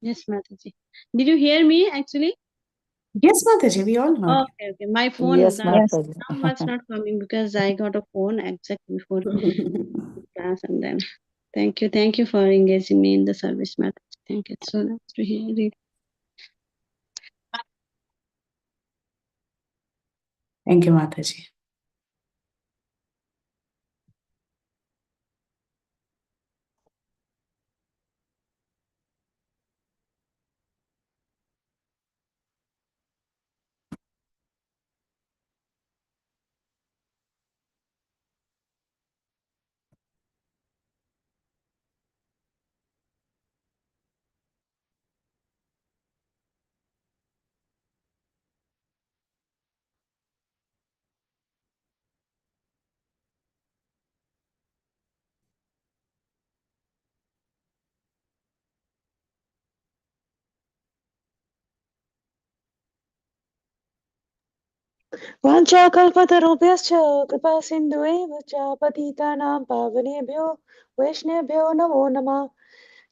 Yes, Mataji. Did you hear me actually? Yes, Mataji, we all heard Okay, okay. My phone, Yes, the Mataji. sound was not coming because I got a phone exact before you. class, and then thank you for engaging me in the service, Mataji. Thank you. It's so nice to hear it. Thank you, Mataji. वाञ्छाकल्पतरुभ्यश्च कृपा सिन्धुएव च पतितानां पावनेभ्यो वैष्णवेभ्यो नमो नमः।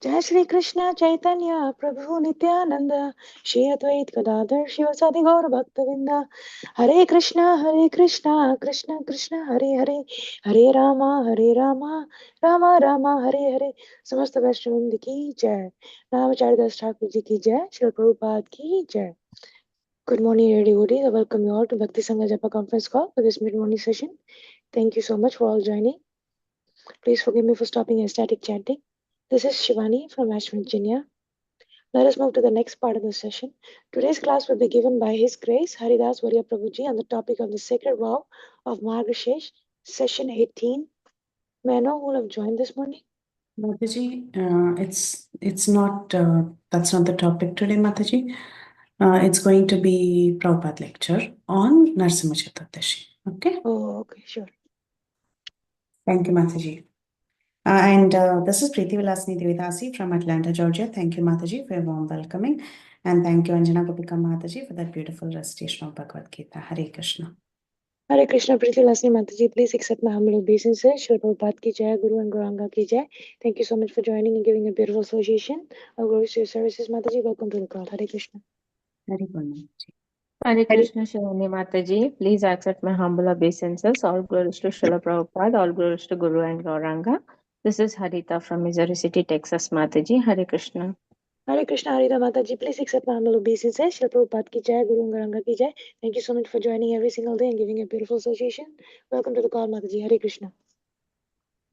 जय श्री कृष्ण चैतन्य प्रभु नित्यानंद श्री अद्वैत गदाधर शिवसादि गौर भक्तवृंद। हरे कृष्णा कृष्ण कृष्ण हरे हरे, हरे रामा रामा रामा हरे हरे। समस्त वैष्णववृंद की जय। नामचार्यदास ठाकुर जी की जय। श्री प्रभुपाद की जय। Good morning, everybody. I welcome you all to Bhakti Sangha Japa conference call for this mid-morning session. Thank you so much for all joining. Please forgive me for stopping and static chanting. This is Shivani from Ashwin, Virginia. Let us move to the next part of the session. Today's class will be given by His Grace Haridas Varya Prabhuji on the topic of the sacred vow of Margashesh, session 18. May I know who will have joined this morning? Mataji, it's not that's not the topic today, Mataji. It's going to be Prabhupada lecture on Narasimha Chaturdasi. Okay. Oh, okay, sure. Thank you, Mataji. And this is Preeti Vilasini Devidasi from Atlanta, Georgia. Thank you, Mataji, for your warm welcoming. And thank you, Anjana Gopika Mataji, for that beautiful recitation of Bhagavad Gita. Hare Krishna. Hare Krishna, Preeti Lasni Mataji, please accept my humble obeisances. Srila Prabhupada ki jai, Guru and Gauranga ki jai. Thank you so much for joining and giving a beautiful association. Our glories to your services, Mataji. Welcome to the call. Hare Krishna. Hare Krishna. Hare Krishna Shivani Mataji, please accept my humble obeisances. All glories to Srila Prabhupada, all glories to Guru and Gauranga. This is Harita from Missouri City, Texas, Mataji. Hare Krishna. Hare Krishna, Harita Mataji, please accept my humble obeisances. Srila Prabhupada ki jai, Guru and Gauranga ki jai. Thank you so much for joining every single day and giving a beautiful association. Welcome to the call, Mataji. Hare Krishna.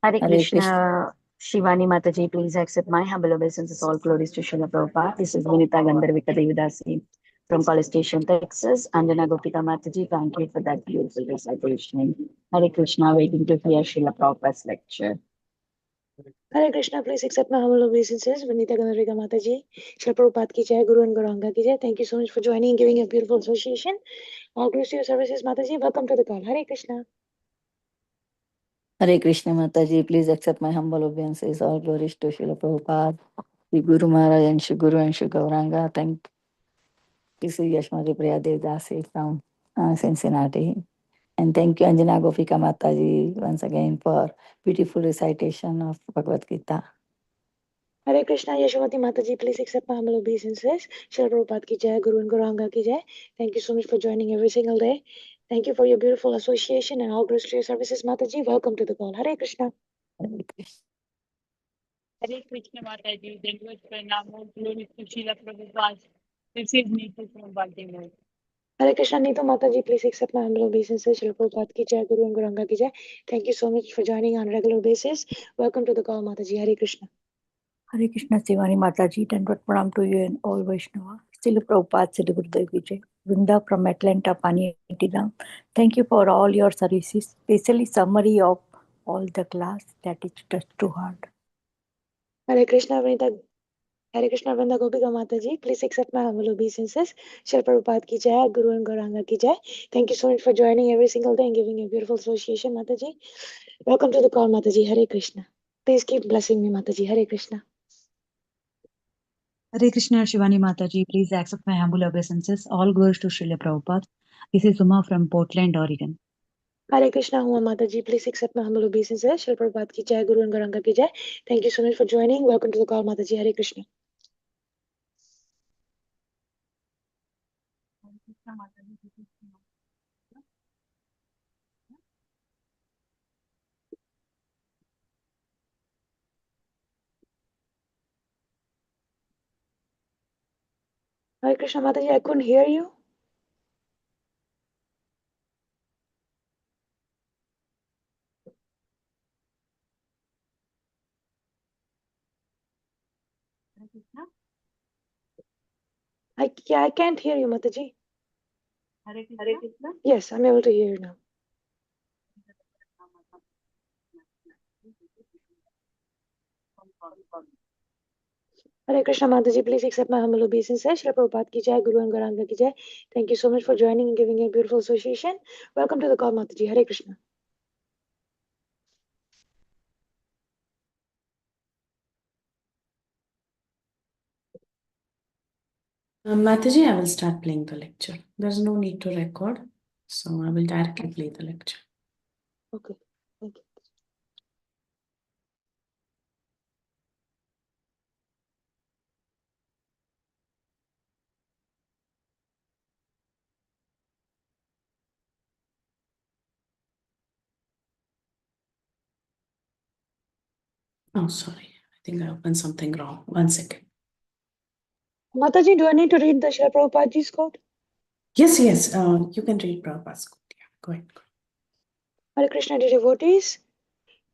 Hare Hare Krishna, Shivani Mataji, please accept my humble obeisances. All glories to Srila Prabhupada. This is Vinita Gandharvika Devidasi from College Station, Texas. Anjana Gopika Mataji, thank you for that beautiful recitation. Hare Krishna, waiting to hear Srila Prabhupada's lecture. Hare Krishna, please accept my humble obeisances. Vinita Gandharvika Mataji, Srila Prabhupada ki jai, Guru and Gauranga ki jai. Thank you so much for joining and giving a beautiful association. All glories to your services, Mataji. Welcome to the call. Hare Krishna. Hare Krishna Mataji, please accept my humble obeisances. All glories to Srila Prabhupada, the Guru Maharaj and Shri Guru and Shri Gauranga. Thank you, Sri Yashmati Priya Devdasi from Cincinnati. And thank you, Anjana Gopika Mataji, once again for beautiful recitation of Bhagavad Gita. Hare Krishna, Yashwati Mataji, please accept my humble obeisances. Srila Prabhupada ki jai, Guru and Gauranga ki jai. Thank you so much for joining every single day. Thank you for your beautiful association and all glories to your services, Mataji. Welcome to the call. Hare Krishna. Hare Krishna. Hare Krishna Mataji, Dandavat Pranam, glory to Srila Prabhupada. This is Neetu from Baltimore. Hare Krishna, Neetu Mataji, please accept my humble obeisances. Srila Prabhupada ki jai, Guru and Gauranga ki jai. Thank you so much for joining on a regular basis. Welcome to the call, Mataji. Hare Krishna. Hare Krishna Shivani Mataji, Dandavat Pranam to you and all Vaishnava. Srila Prabhupada, Srila Gurudev ki jai. Vrinda from Atlanta, Paniyatiram. Thank you for all your services, especially summary of all the class that is touched to heart. Hare Krishna, Hare Krishna, Vrinda Gopika Mataji, please accept my humble obeisances. Srila Prabhupada ki jai, Guru and Gauranga ki jai. Thank you so much for joining every single day and giving a beautiful association, Mataji. Welcome to the call, Mataji. Hare Krishna. Please keep blessing me, Mataji. Hare Krishna. Hare Krishna Shivani Mataji, please accept my humble obeisances. All glories to Srila Prabhupada. This is Uma from Portland, Oregon. Hare Krishna, Huma Mataji, please accept my humble obeisances. Srila Prabhupada ki jai, Guru and Gauranga ki jai. Thank you so much for joining. Welcome to the call, Mataji. Hare Krishna. Hare Krishna Mataji, I couldn't hear you. I can't hear you, Mataji. Hare Krishna. Yes, I'm able to hear you now. Hare Krishna Mataji, please accept my humble obeisances. Srila Prabhupada ki jai, Guru and Gauranga ki jai. Thank you so much for joining and giving a beautiful association. Welcome to the call, Mataji. Hare Krishna. Mataji, I will start playing the lecture. There's no need to record, so I will directly play the lecture. Okay, thank you. Oh, sorry. I think I opened something wrong. 1 second. Mataji, do I need to read the Srila Prabhupadaji's quote? Yes, you can read Prabhupada's quote. Yeah, go ahead. Hare Krishna, dear devotees.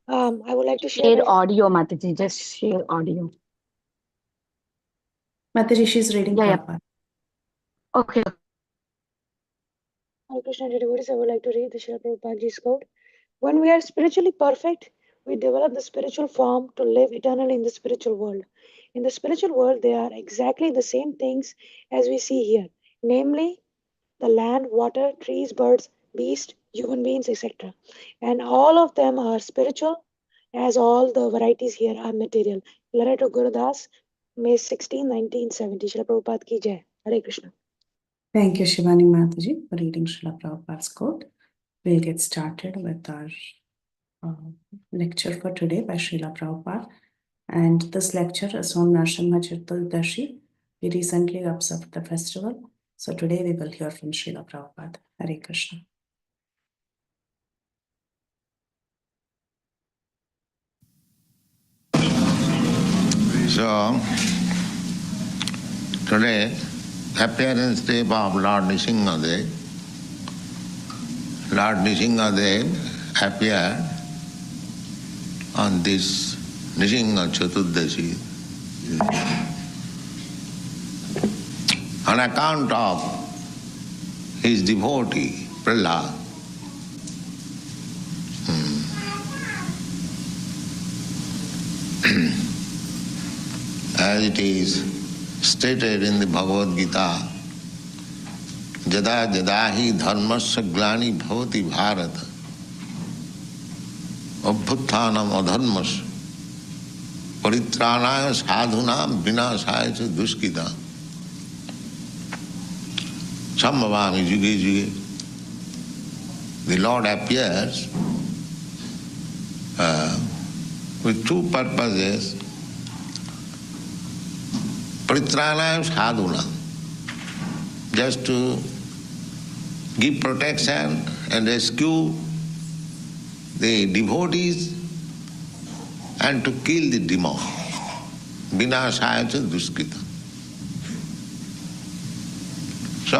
I would like to share. Share audio, Mataji. Just share audio. Mataji, she's reading Yeah. Prabhupada. Okay. Hare Krishna, dear devotees, I would like to read the Srila Prabhupadaji's quote. When we are spiritually perfect, we develop the spiritual form to live eternally in the spiritual world. In the spiritual world, they are exactly the same things as we see here, namely the land, water, trees, birds, beasts, human beings, etc. And all of them are spiritual, as all the varieties here are material. Letter to Gurudas, May 16, 1970. Srila Prabhupada ki jai. Hare Krishna. Thank you, Shivani Mataji, for reading Srila Prabhupada's quote. We'll get started with our lecture for today by Srila Prabhupada. And this lecture is on Narasimha Chaturdasi. We recently observed the festival. So today we will hear from Srila Prabhupada. Hare Krishna. So, today, appearance day of Lord Narasimha. Lord Narasimha appeared on this Narasimha Chaturdasi on account of his devotee, Prahlad. As it is stated in the Bhagavad Gita, Jada jadahi dharmasya glani bhavati bharata abhuttanam adharmasya paritranaya sadhunam vinasaya cha duskita sambhavami juge juge. The Lord appears with two purposes. Paritranaya sadhunam, just to give protection and rescue the devotees and to kill the demon. Vinasaya cha duskita. So,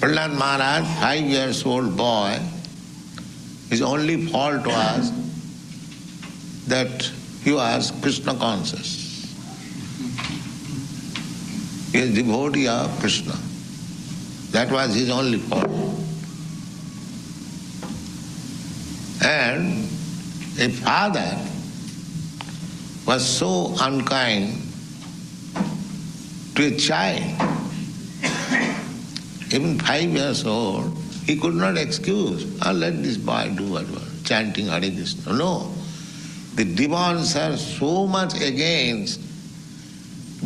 Prahlad Maharaj, 5 years old boy, his only fault was that he was Krishna conscious. He is devotee of Krishna. That was his only fault. And a father was so unkind to a child, even 5 years old, he could not excuse, let this boy do whatever, chanting Hare Krishna. No. The demons are so much against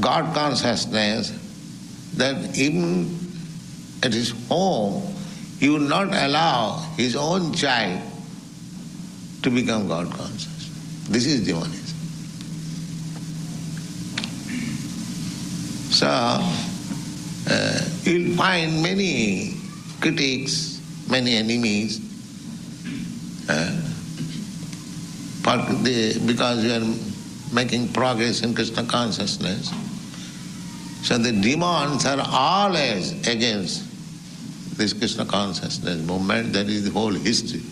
God consciousness that even at his home, he would not allow his own child to become God conscious. This is demonism. So, you'll find many critics, many enemies, because you are making progress in Krishna consciousness. So the demons are always against this Krishna consciousness movement. That is the whole history.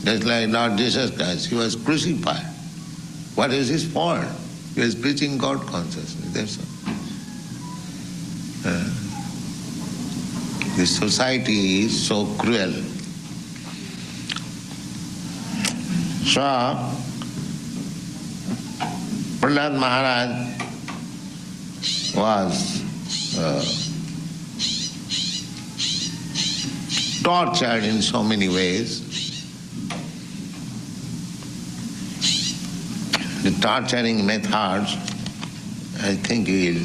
Just like Lord Jesus Christ, he was crucified. What is his fault? He was preaching God consciousness, that's all. This society is so cruel. So, Prahlad Maharaj was tortured in so many ways. The torturing methods, I think you will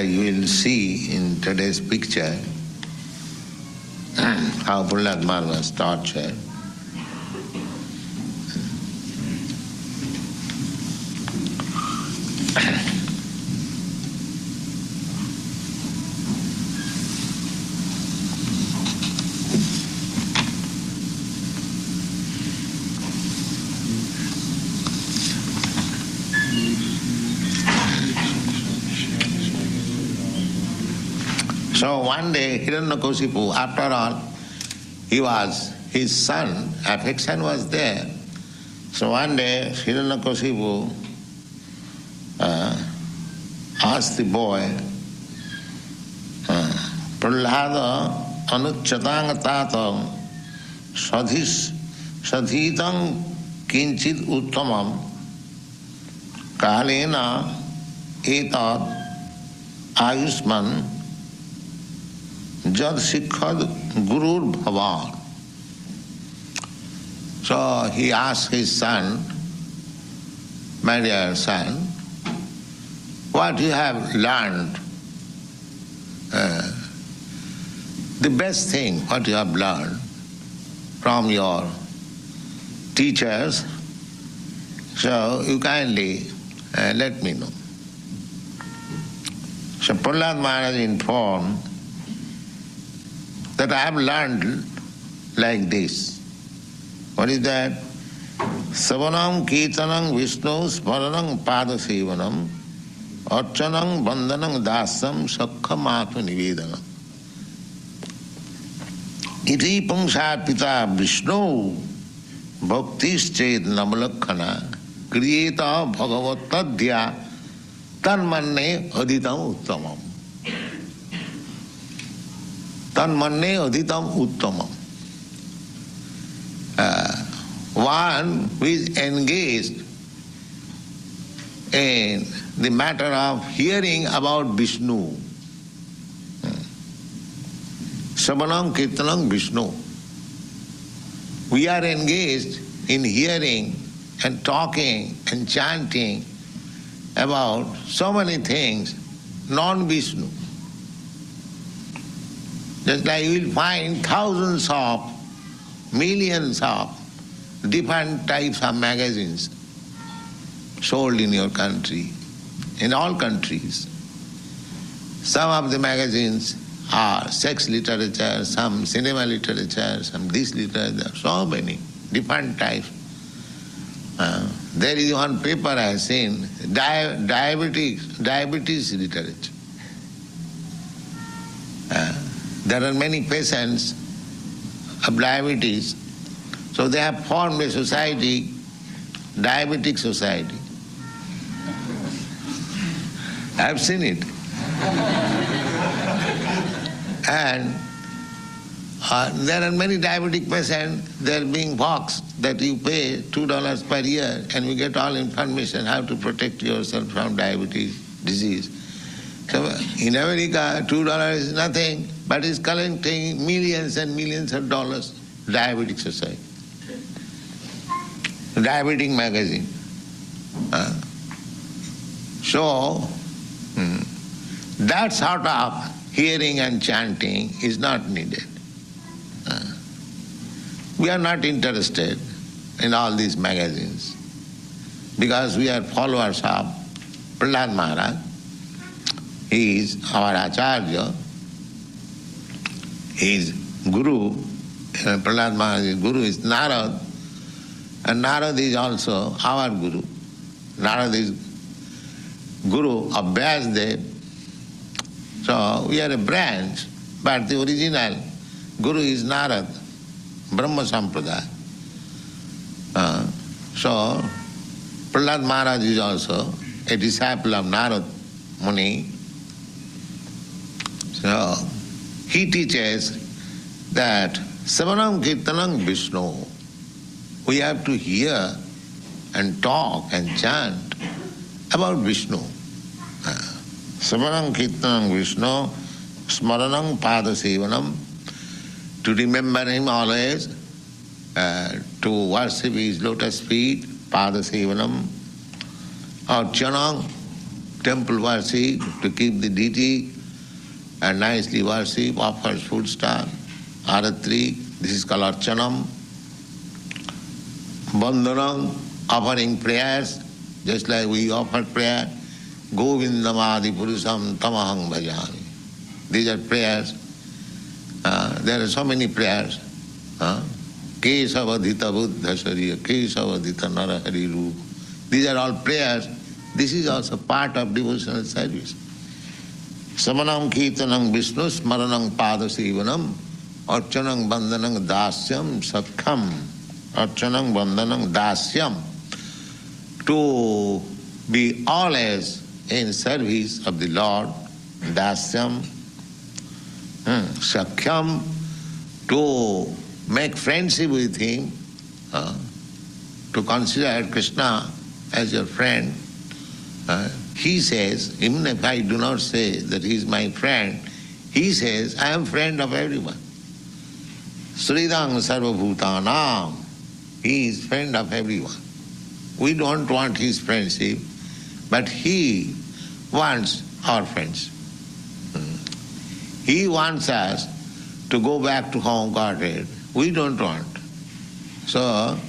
you will see in today's picture how Prahlad Maharaj was tortured. So one day, Hiranyakasipu, after all, his son, affection was there. So one day, Hiranyakasipu asked the boy, Prahlada anuchatang tatam sadhitam kinchit uttamam kalena etat ayusman Jad Sikhad Gurur Bhavan. So he asked his son, my dear son, what you have learned, the best thing what you have learned from your teachers, so you kindly let me know. So Prahlad Maharaj informed that I have learned like this. What is that? Savanam Kirtanam Vishnu Smaranam Padasevanam Archanam Bandhanam Dasam Sakham Atma Nivedanam. Iti Pungshat Pita Vishnu Bhaktischet Namalakhana Kriyeta Bhagavatadya Tanmanne Aditam Uttamam. Tanmanne Aditam Uttamam. One who is engaged in the matter of hearing about Vishnu. Savanam Kirtanam Vishnu. We are engaged in hearing and talking and chanting about so many things, non-Vishnu. Just like you will find thousands of, millions of different types of magazines sold in your country, in all countries. Some of the magazines are sex literature, some cinema literature, some this literature, so many different types. There is one paper I have seen, diabetes literature. There are many patients of diabetes, so they have formed a society, diabetic society. I have seen it. And there are many diabetic patients, they are being boxed that you pay $2 per year and you get all information how to protect yourself from diabetes disease. So in America, $2 is nothing, but it's collecting millions and millions of dollars. Diabetic society. Diabetic magazine. So, that sort of hearing and chanting is not needed. We are not interested in all these magazines because we are followers of Prahlad Maharaj. He is our Acharya. He is Guru. Prahlad Maharaj's Guru is Narad. And Narad is also our Guru. Narad is Guru of Vyasdev. So we are a branch, but the original Guru is Narad, Brahma Sampradaya. So Prahlad Maharaj is also a disciple of Narad Muni. So he teaches that Savanam Kirtanam Vishnu. We have to hear and talk and chant about Vishnu. Savanam Kirtanam Vishnu, Smaranam Padasevanam, to remember him always, to worship his lotus feet, Padasevanam, Archanam, temple worship, to keep the deity and nicely worship, offers food stuff, Aratri, this is called Archanam, Bandhanam, offering prayers, just like we offer prayer, Govindamadi Purusam Tamahang Bhajami. These are prayers. There are so many prayers. Kesavadhita Buddha Shariya, Kesavadhita Narahari Rup. These are all prayers. This is also part of devotional service. Samanam Kirtanam Vishnu, Smaranam Padasevanam, Archanam Bandhanam Dasyam Sakham, Archanam Bandhanam Dasyam, to be always in service of the Lord, Dasyam, Sakhyam, to make friendship with him, to consider Krishna as your friend. He says, even if I do not say that he is my friend, he says, I am friend of everyone. Sridang Sarvabhutanam, he is friend of everyone. We don't want his friendship, but he wants our friendship. He wants us to go back to home Godhead. We don't want. So,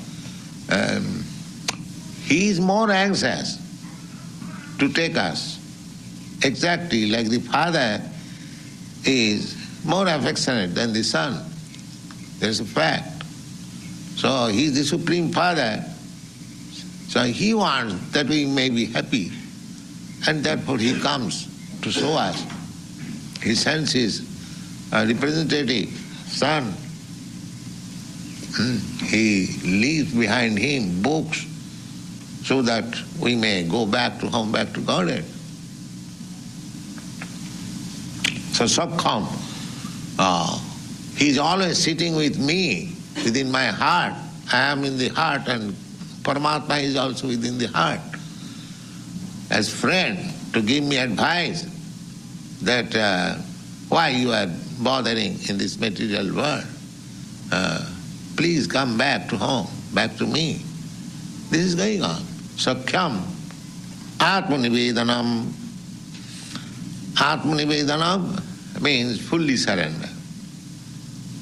he is more anxious to take us. Exactly like the father is more affectionate than the son. There's a fact. So he is the Supreme Father. So he wants that we may be happy. And therefore he comes to show us. He sends his representative, son. He leaves behind him books so that we may go back to home, back to Godhead. So Sakham, he is always sitting with me within my heart. I am in the heart and Paramatma is also within the heart. As friend, to give me advice that why you are bothering in this material world. Please come back to home, back to me. This is going on. Sakhyam, Atmanivedanam. Atmanivedanam means fully surrender.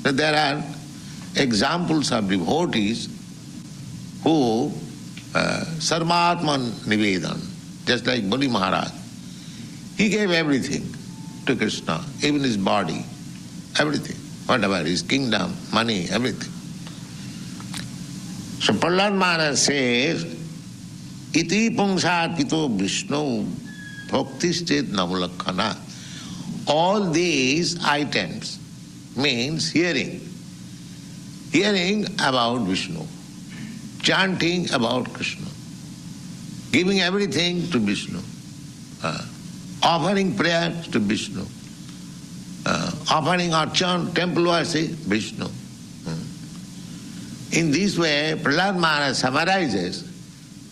But there are examples of devotees who Sarvatman Nivedan, just like Bali Maharaj. He gave everything to Krishna, even his body, everything, whatever, his kingdom, money, everything. So Prahlad Maharaj says, Iti pungsat pito Vishnu bhaktischet navalakhana. All these items means hearing. Hearing about Vishnu, chanting about Krishna, giving everything to Vishnu, offering prayers to Vishnu, offering archan, temple worship, Vishnu. In this way, Prahlad Maharaj summarizes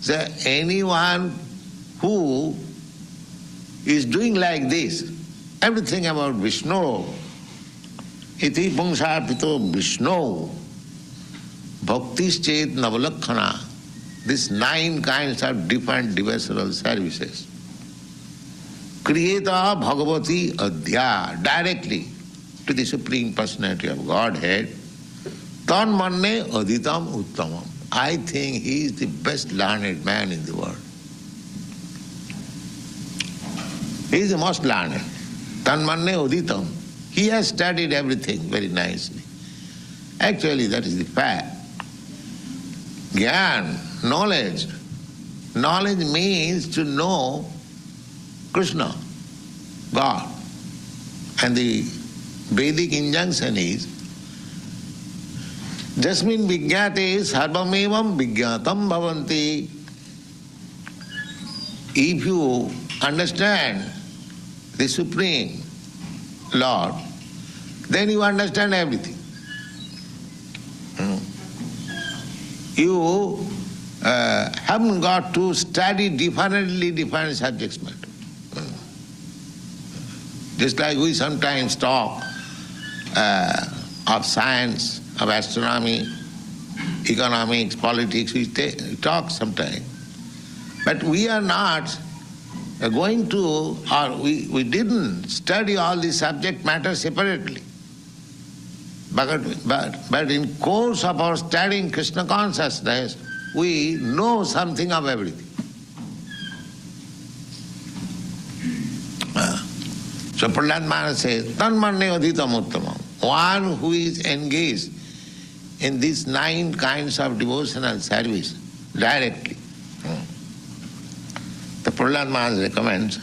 that anyone who is doing like this, everything about Vishnu, iti pungsarpito Vishnu, bhaktischet navalakhana, these 9 kinds of different devotional services. Kriyeta Bhagavati Adhya, directly to the Supreme Personality of Godhead, Tan manne aditam uttamam. I think he is the best learned man in the world. He is the most learned. Tan manne aditam. He has studied everything very nicely. Actually, that is the fact. Gyan, knowledge. Knowledge means to know Krishna, God. And the Vedic injunction is, Jasmin vigyate sarvamevam vigyatam bhavanti. If you understand the Supreme Lord, then you understand everything. You haven't got to study different subjects matter. Just like we sometimes talk of science, of astronomy, economics, politics, we talk sometimes. But we are not going to, or we didn't study all the subject matter separately. But in course of our studying Krishna consciousness, we know something of everything. So Prahlad Maharaj says, Tanmanne adhitam uttamam. One who is engaged in these 9 kinds of devotional service directly. The Prahlad Maharaj recommends,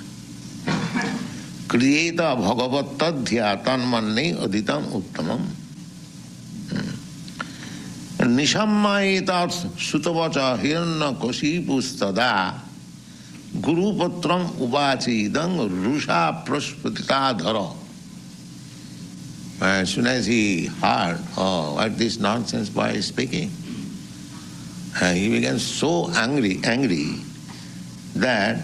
Kriyeta bhagavat tadhya tanmanne adhitam uttamam. Nishammayetat sutavacha hiranna kosipustada gurupatram ubachidang rusha prasputita dhara. As soon as he heard, oh, what this nonsense boy is speaking, he became so angry that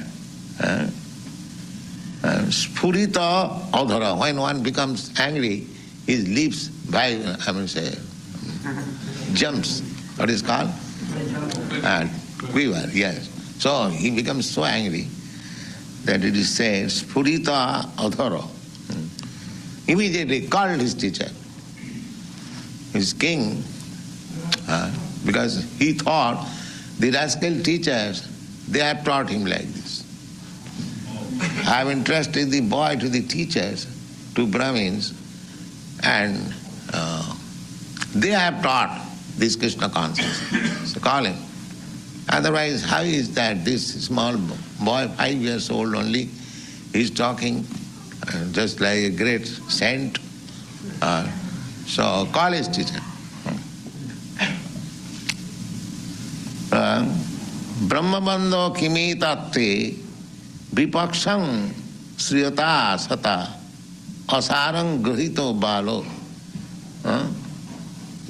spurita adhara, when one becomes angry, his lips jumps. What is called? Quiver, yes. So he becomes so angry that it is said, spurita adhara. Immediately called his teacher, his king, because he thought the rascal teachers, they have taught him like this. I have entrusted the boy to the teachers, to Brahmins, and they have taught this Krishna consciousness. So call him. Otherwise, how is that this small boy, 5 years old only, is talking just like a great saint? So call his teacher. Brahmabandho kimi tatte vipaksham sriyata sata asarang grahito balo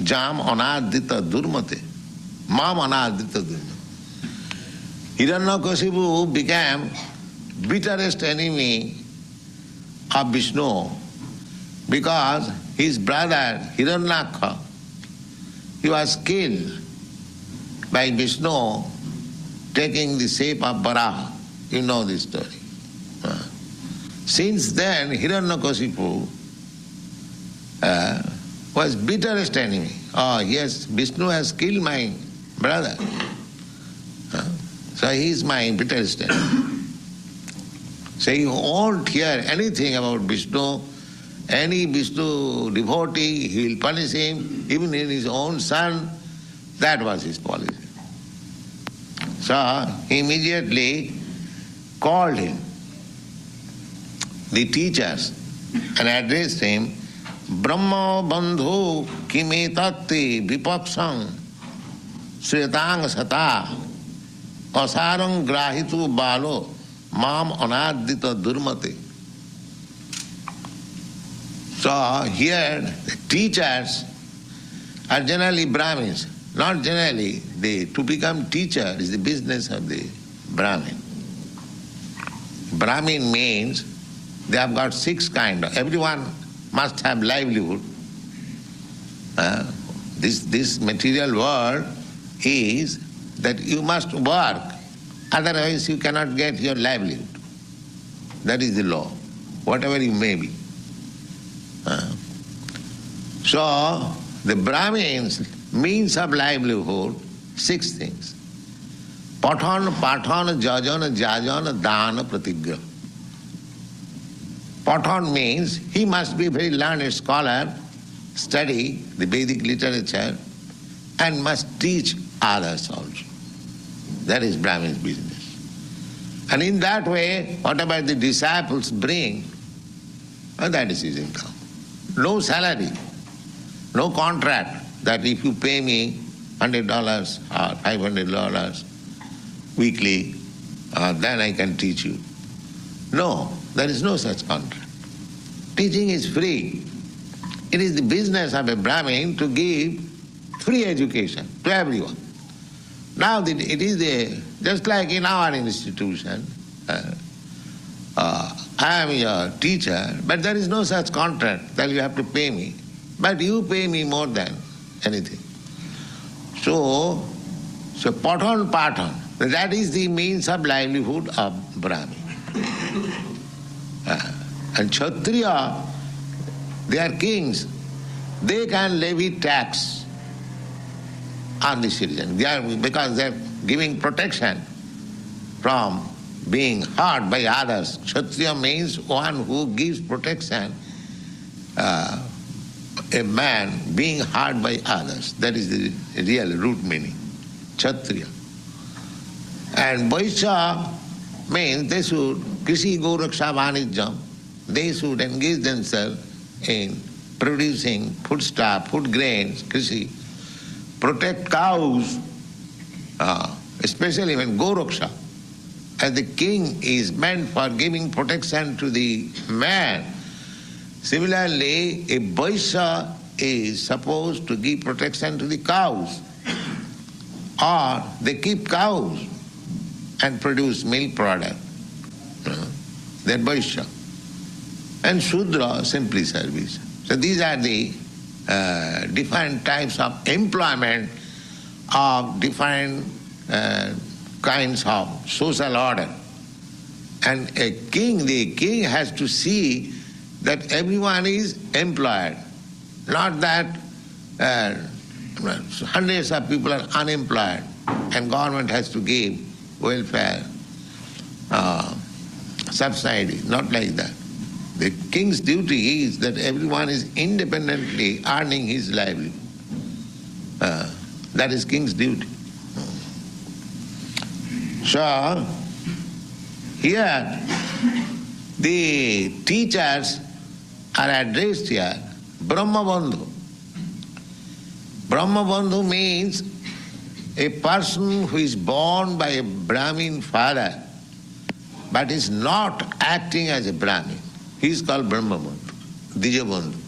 jam anadita durmate mam anadita durmate. Hiranyakashipu became bitterest enemy of Vishnu because his brother Hiranyaka, he was killed by Vishnu taking the shape of Varaha. You know this story. Since then, Hiranyakashipu was bitterest enemy. Oh yes, Vishnu has killed my brother. So he is my bitterest enemy. So he won't hear anything about Vishnu. Any Vishnu devotee, he will punish him, even in his own son. That was his policy. So he immediately called him, the teachers, and addressed him, Brahma bandhu kimetatti vipapsam sretang sata asarang grahitu balo mam anadita durmate. So here the teachers are generally Brahmins. Not generally. To become teacher is the business of the Brahmin. Brahmin means they have got 6 kinds. Everyone must have livelihood. This material world is that you must work, otherwise you cannot get your livelihood. That is the law, whatever you may be. So the Brahmins' means of livelihood, 6 things. Pathan, jajana, dana, pratigra. Pathan means he must be a very learned scholar, study the Vedic literature, and must teach others also. That is Brahmin's business. And in that way, whatever the disciples bring, that is his income. No salary, no contract that if you pay me $100 or $500 weekly, then I can teach you. No, there is no such contract. Teaching is free. It is the business of a Brahmin to give free education to everyone. Now it is just like in our institution, I am your teacher, but there is no such contract that you have to pay me. But you pay me more than anything. So pattern, that is the means of livelihood of Brahmin. And Kshatriya, they are kings. They can levy tax on the citizen because they are giving protection from being hurt by others. Kshatriya means one who gives protection, a man being hurt by others. That is the real root meaning, Kshatriya. And Vaishya means they should, Krishi Goraksha Vanijjam, they should engage themselves in producing foodstuff, food grains, Krishi, protect cows, especially when Goraksha, as the king is meant for giving protection to the man. Similarly, a Vaishya is supposed to give protection to the cows, or they keep cows and produce milk product. They're Vaishya. And Shudra, simply service. So these are the different types of employment of different kinds of social order. And the king has to see that everyone is employed, not that hundreds of people are unemployed and government has to give welfare subsidy, not like that. The king's duty is that everyone is independently earning his livelihood. That is king's duty. So, here the teachers are addressed here, Brahmabandhu. Brahmabandhu means a person who is born by a Brahmin father but is not acting as a Brahmin. He is called Brahmabandhu, Dijabandhu.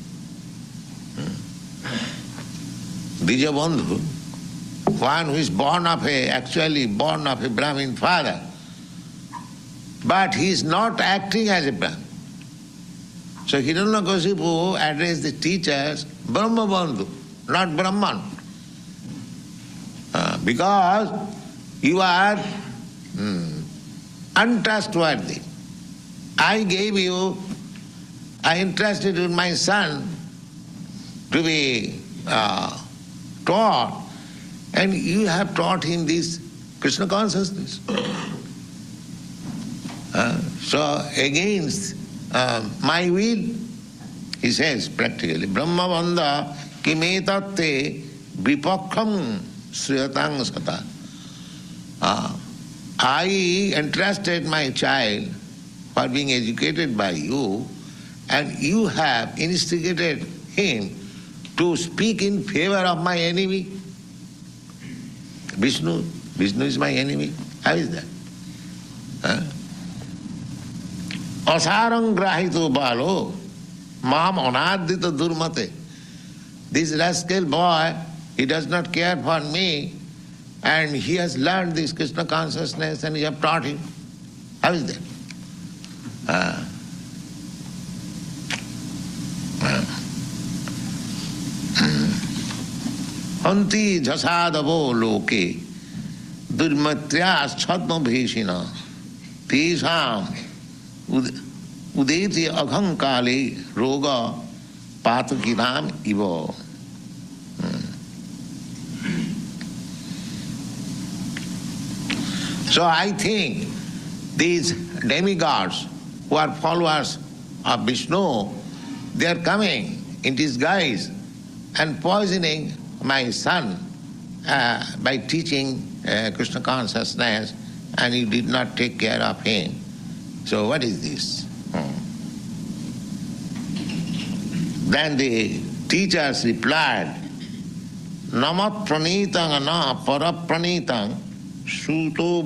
Dijabandhu, one who is actually born of a Brahmin father, but he is not acting as a Brahmin. So Hiranyakashipu addressed the teachers Brahmabandhu, not Brahman. Because you are untrustworthy. I entrusted in my son to be taught, and you have taught him this Krishna consciousness. So against my will, he says practically, Brahmabandha kimetatte vipakham sriyatang sata. I entrusted my child for being educated by you, and you have instigated him to speak in favor of my enemy. Vishnu is my enemy. How is that? Asarang grahito balo, mam anadita durmate. This rascal boy, he does not care for me, and he has learned this Krishna consciousness and you have taught him. How is that? Anti jasadavo loke durmatyas chatma bheshina tesham udeti aghankale roga patakiram ivo. So I think these demigods who are followers of Vishnu, they are coming in disguise and poisoning my son by teaching Krishna consciousness and you did not take care of him. So what is this? Then the teachers replied, Namat pranitang na parapranitang suto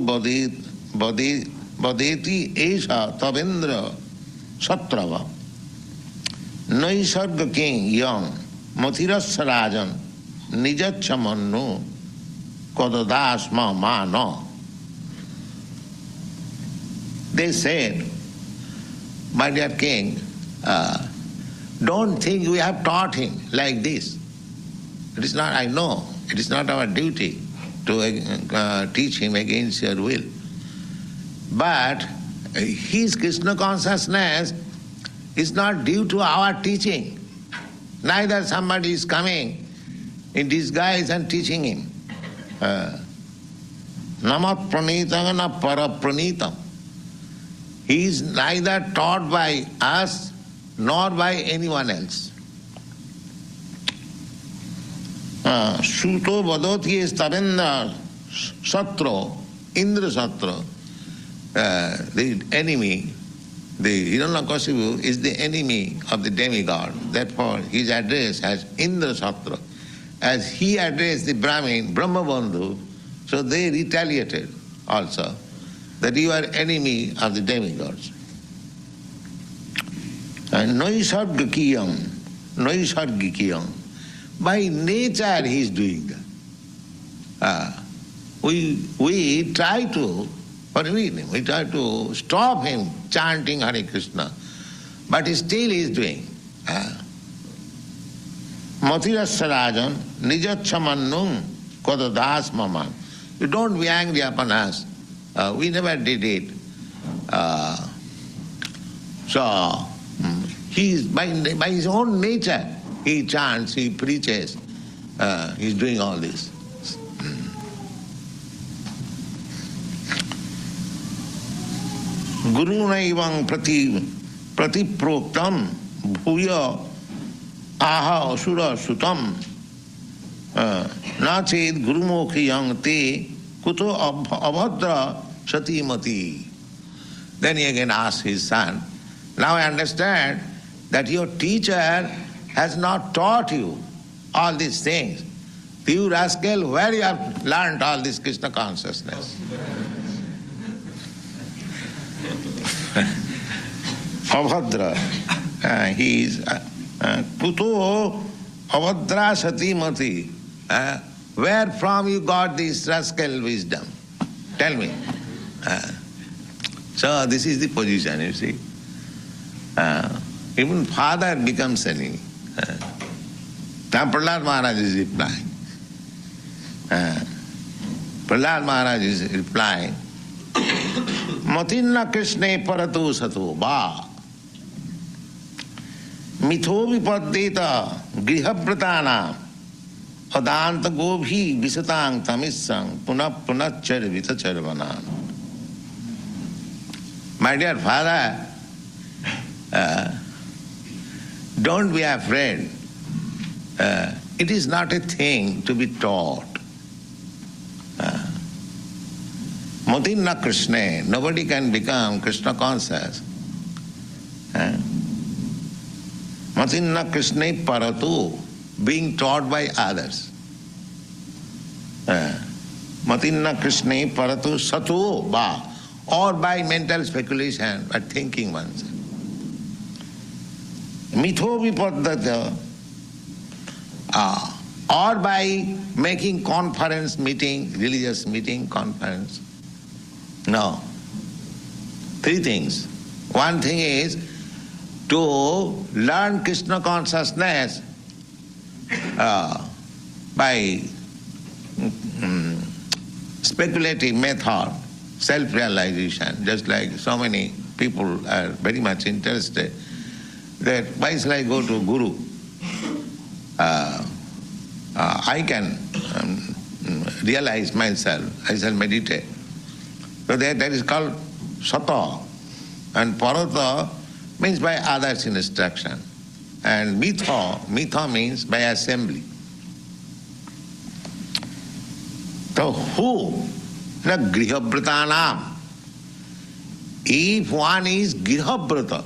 badeti esha tabindra satrava naisarga king young mathiras rajan nijachamannu kodadas ma mano. They said, my dear king, don't think we have taught him like this. It is not, I know, it is not our duty to teach him against your will. But his Krishna consciousness is not due to our teaching. Neither somebody is coming in disguise and teaching him. Namat pranitam na parapranitam. He is neither taught by us nor by anyone else. Suto vadoti stavendra satro, Indra satro, the enemy, the Hiranyakashipu is the enemy of the demigod. Therefore his address as Indra satro. As he addressed the Brahmin, Brahmabandhu, so they retaliated also that you are enemy of the demigods. And Naisargikiyam, by nature he is doing that. We try to forbid him, we try to stop him chanting Hare Krishna, but still he is doing. Mathirasarajan nijachamannum kodadas maman. You don't be angry upon us. We never did it. So he is by his own nature he chants, he preaches, he is doing all this. Gurunaivam pratiproktam bhuya aha asura sutam nached gurumokhiyang te kuto abhadra satimati. Then he again asked his son, now I understand that your teacher has not taught you all these things. You rascal, where you have learned all this Krishna consciousness? Abhadra, he is kuto abhadra satimati. Where from you got this rascal wisdom? Tell me. So this is the position, you see. Even father becomes enemy. Now Prahlad Maharaj is replying. Prahlad Maharaj is replying, Matinna Krishne paratu sato ba mitho vipaddeta grihabhratana adanta gobhi visatang tamissang punappunachar vitacharvanam. My dear father, don't be afraid. It is not a thing to be taught. Matinna Krishna, nobody can become Krishna conscious. Matinna Krishna paratu, being taught by others. Matinna Krishna paratu satu ba, or by mental speculation, by thinking oneself. Mitho vipaddata, or by making conference meeting, religious meeting, conference. No. Three things. One thing is to learn Krishna consciousness by speculative method, self-realization, just like so many people are very much interested that why shall I go to Guru? I can realize myself, I shall meditate. So that is called Sata. And Parata means by others' instruction. And Mitha means by assembly. So who? The Grihabratanam. If one is Grihabrata,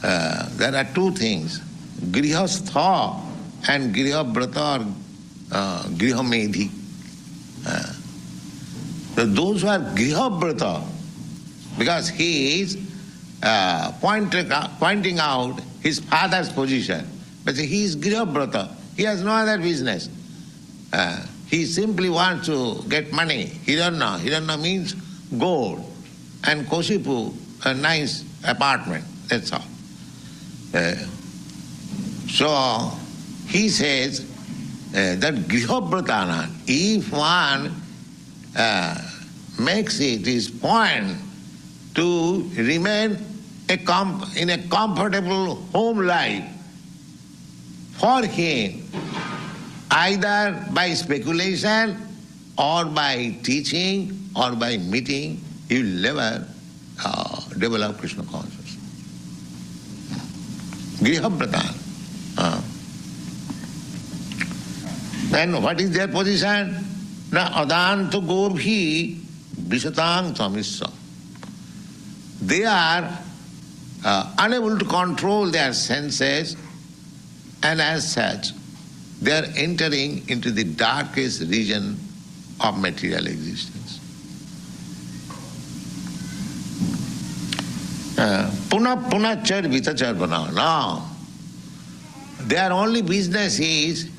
there are two things. Grihastha and Grihabrata or Grihamedhi. So those who are Grihabrata, because he is pointing out his father's position, but he is Grihabrata, he has no other business. He simply wants to get money. Hiranna. Hiranna means gold. And Koshipu, a nice apartment. That's all. So he says that Grihabratana, if one makes it his point to remain in a comfortable home life, for him, either by speculation or by teaching or by meeting, he will never develop Krishna consciousness. Grihabratan. Then what is their position? Na adanta gobhi visatang tamissa. They are unable to control their senses, and as such, they are entering into the darkest region of material existence. Puna char vita char bana. Now, their only business is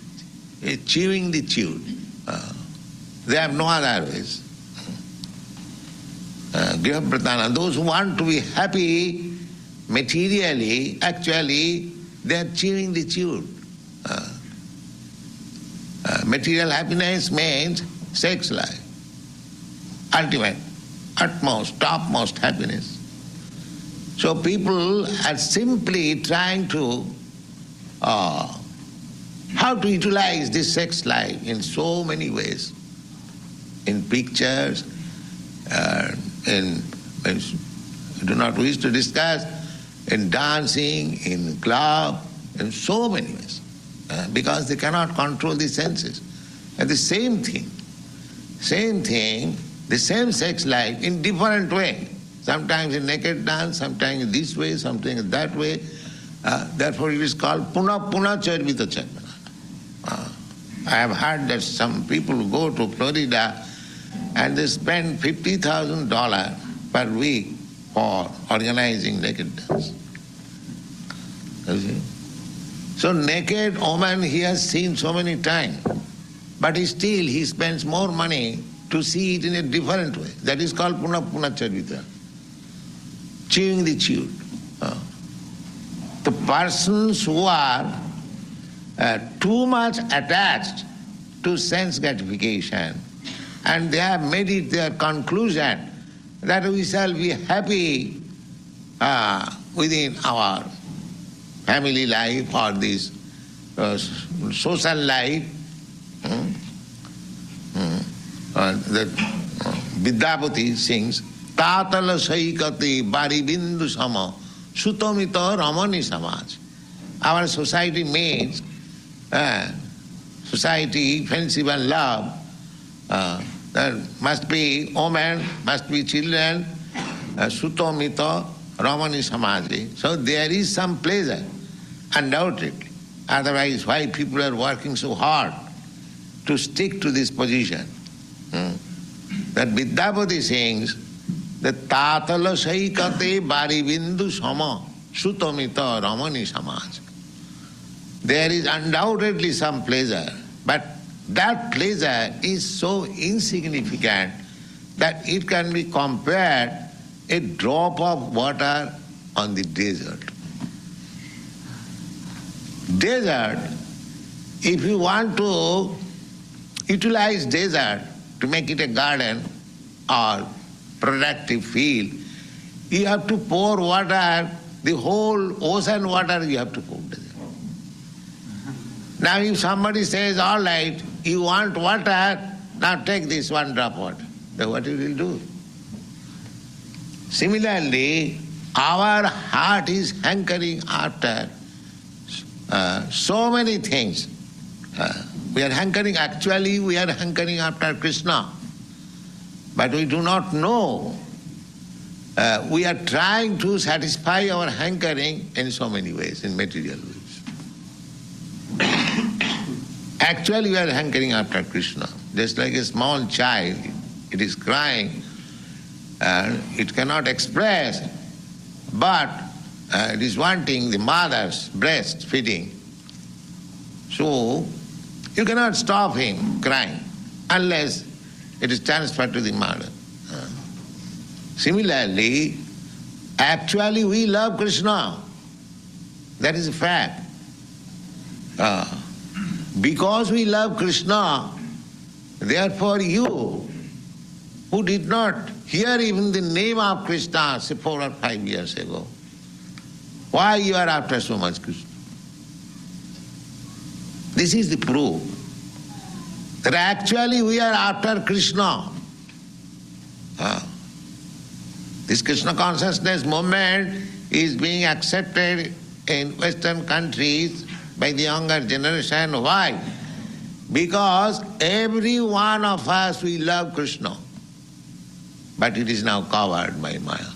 chewing the chewed. They have no other ways. Grihabratana, those who want to be happy materially, actually, they are chewing the chewed. Material happiness means sex life. Ultimate, utmost, topmost happiness. So people are simply trying to how to utilize this sex life in so many ways. In pictures, I do not wish to discuss, in dancing, in club, in so many ways. Because they cannot control the senses. And the same thing, the same sex life in different way. Sometimes in naked dance, sometimes in this way, sometimes in that way. Therefore it is called puna charvita charvana. I have heard that some people go to Florida and they spend $50,000 per week for organizing naked dance. You see? So naked woman he has seen so many times, but still he spends more money to see it in a different way. That is called puna charvita. Chewing the chewed. The persons who are too much attached to sense gratification, and they have made it their conclusion that we shall be happy within our family life or this social life. That Vidyapati sings, Tatala saikati baribindu sama sutamita ramani samaj. Our society means society, friendship and love. There must be women, must be children, sutamita ramani samaji. So there is some pleasure, undoubtedly. Otherwise, why people are working so hard to stick to this position? That Vidyapati sings that Tatala saikate baribindu sama sutamita ramani samaj. There is undoubtedly some pleasure, but that pleasure is so insignificant that it can be compared a drop of water on the desert. Desert, if you want to utilize desert to make it a garden or productive field, you have to pour water, the whole ocean water you have to pour desert. Now if somebody says, all right, you want water, now take this one drop water. Then what you will do? Similarly, our heart is hankering after so many things. We are hankering, actually we are hankering after Krishna. But we do not know. We are trying to satisfy our hankering in so many ways, in material ways. Actually we are hankering after Krishna. Just like a small child, it is crying, it cannot express, but it is wanting the mother's breast feeding. So you cannot stop him crying unless it is transferred to the mother. Similarly, actually we love Krishna. That is a fact. Because we love Krishna, therefore you, who did not hear even the name of Krishna, say 4 or 5 years ago, why you are after so much Krishna? This is the proof that actually we are after Krishna. This Krishna consciousness movement is being accepted in Western countries by the younger generation. Why? Because every one of us, we love Krishna, but it is now covered by Maya.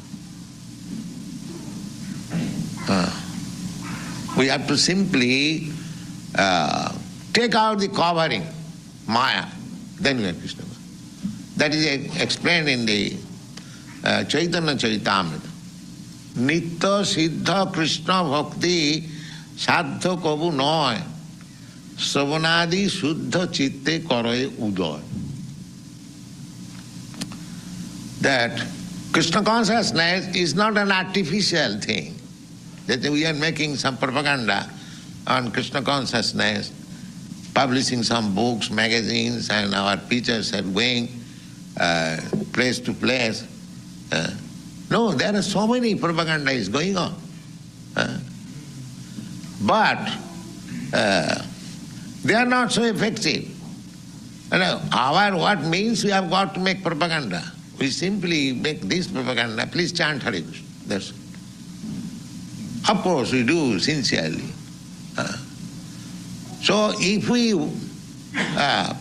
We have to simply take out the covering, Maya, then we are Krishna. That is explained in the Chaitanya Charitamrita. Nitya Siddha Krishna Bhakti Sadha Kabu Noy Savanadi Shuddha Chitte Karoye Udoy. That Krishna consciousness is not an artificial thing, that we are making some propaganda on Krishna consciousness, publishing some books, magazines, and our preachers are going place to place. No, there are so many propaganda is going on. But they are not so effective. What means we have got to make propaganda? We simply make this propaganda, please chant Hare Krishna. That's it. Of course we do sincerely. So if we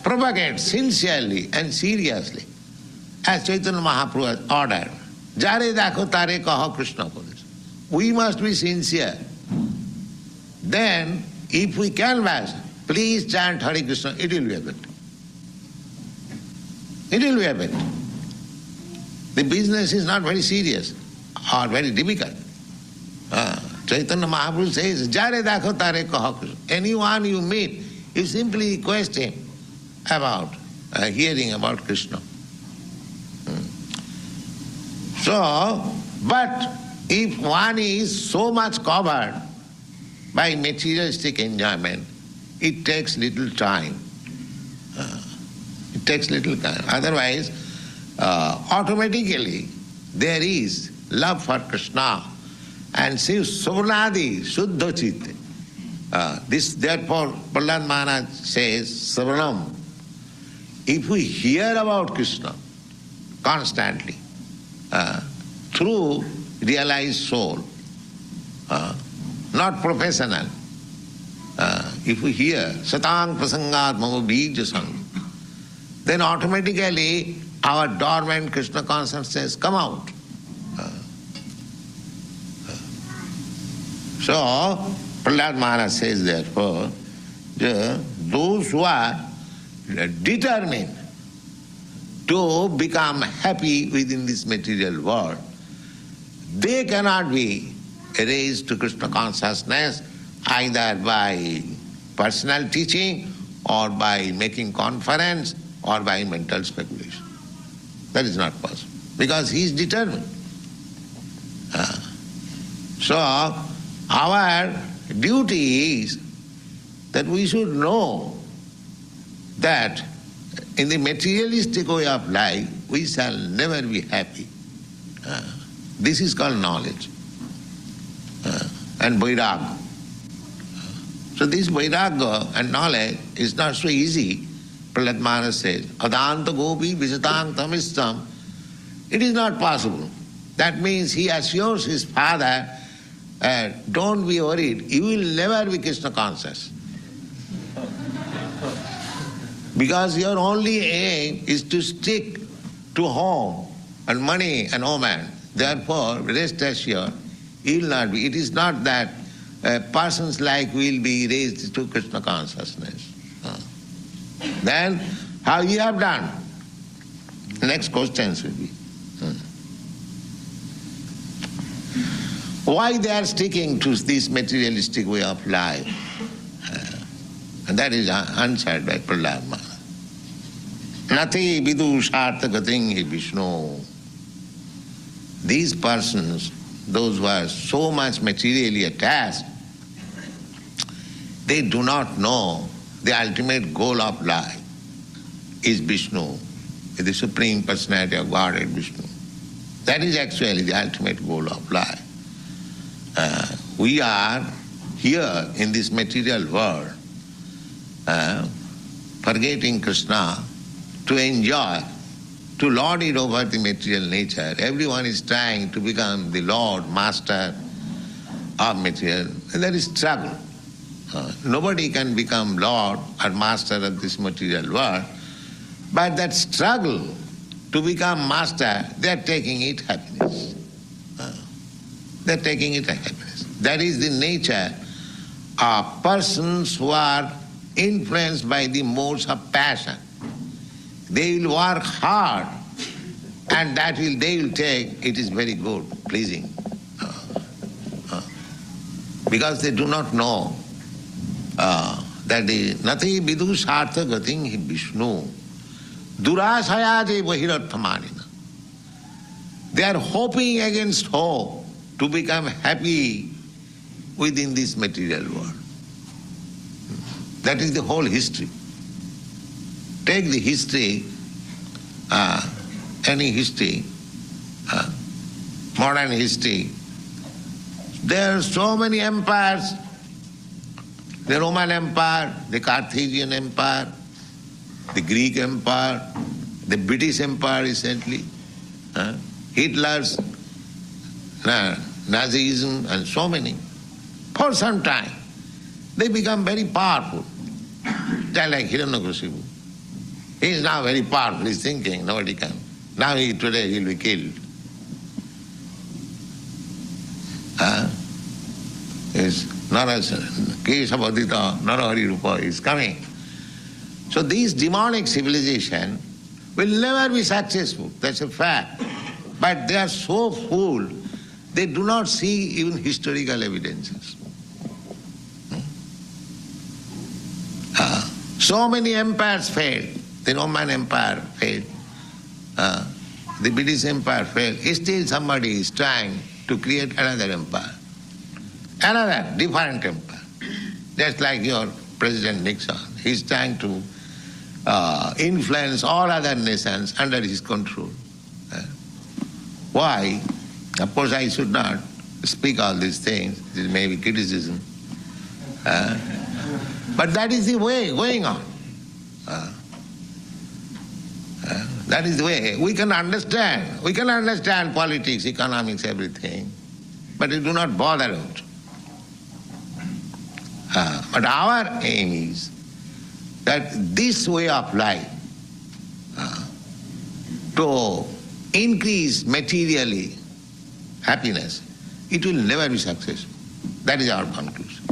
propagate sincerely and seriously, as Chaitanya Mahaprabhu has ordered, Jare dakho tare kaho Krishna Kodesh. We must be sincere. Then, if we canvass, please chant Hare Krishna, it will be effective. It will be effective. The business is not very serious or very difficult. Chaitanya Mahaprabhu says, Jare dakho tare kaho Krishna. Anyone you meet, you simply request him about hearing about Krishna. So, but if one is so much covered by materialistic enjoyment, it takes little time. It takes little time. Otherwise, automatically there is love for Krishna and Shiv Savanadi Shuddha Chitte. This therefore Prahlad Maharaj says, Savanam. If we hear about Krishna constantly, through realized soul, not professional. If we hear Satang Prasangat Mama Bija Sang, then automatically our dormant Krishna consciousness come out. So Prahlad Maharaj says therefore, those who are determined to become happy within this material world, they cannot be raised to Krishna consciousness either by personal teaching or by making conference or by mental speculation. That is not possible because he is determined. So our duty is that we should know that in the materialistic way of life, we shall never be happy. This is called knowledge and vairagya. So this vairagya and knowledge is not so easy. Prahlad Maharaj says, Adanta gopi visatang tamistam. It is not possible. That means he assures his father, don't be worried, you will never be Krishna conscious. Because your only aim is to stick to home and money and woman. Therefore, rest assured, you will not be. It is not that a person's life will be raised to Krishna consciousness. Then, how you have done? Next questions will be. Why they are sticking to this materialistic way of life? And that is answered by Prabhupada. Nati vidu sarthagating hi Vishnu. These persons, those who are so much materially attached, they do not know the ultimate goal of life is Vishnu, the Supreme Personality of Godhead Vishnu. That is actually the ultimate goal of life. We are here in this material world, forgetting Krishna to enjoy, to lord it over the material nature. Everyone is trying to become the Lord, Master of material, and there is struggle. Nobody can become Lord or Master of this material world, but that struggle to become Master, they are taking it happiness. They are taking it happiness. That is the nature of persons who are influenced by the modes of passion. They will work hard, and that they will take, it is very good, pleasing. Because they do not know that the nati vidu sartha gating hi Vishnu durasaya je bahirarthamanina. They are hoping against hope to become happy within this material world. That is the whole history. Take the history, any history, modern history. There are so many empires. The Roman Empire, the Carthaginian Empire, the Greek Empire, the British Empire recently, Hitler's Nazism, and so many. For some time, they become very powerful. They're like Hiranyakashipu. He is now very powerful, he's thinking, nobody can. Now today he'll be killed. Kesavadita Narahari Rupa is coming. So these demonic civilization will never be successful, that's a fact. But they are so full, they do not see even historical evidences. So many empires failed. The Roman Empire failed. The British Empire failed. Still somebody is trying to create another empire. Another different empire. Just like your President Nixon. He's trying to influence all other nations under his control. Why? Of course I should not speak all these things. This may be criticism. But that is the way going on. That is the way. We can understand. We can understand politics, economics, everything. But we do not bother it. But our aim is that this way of life, to increase materially happiness, it will never be successful. That is our conclusion.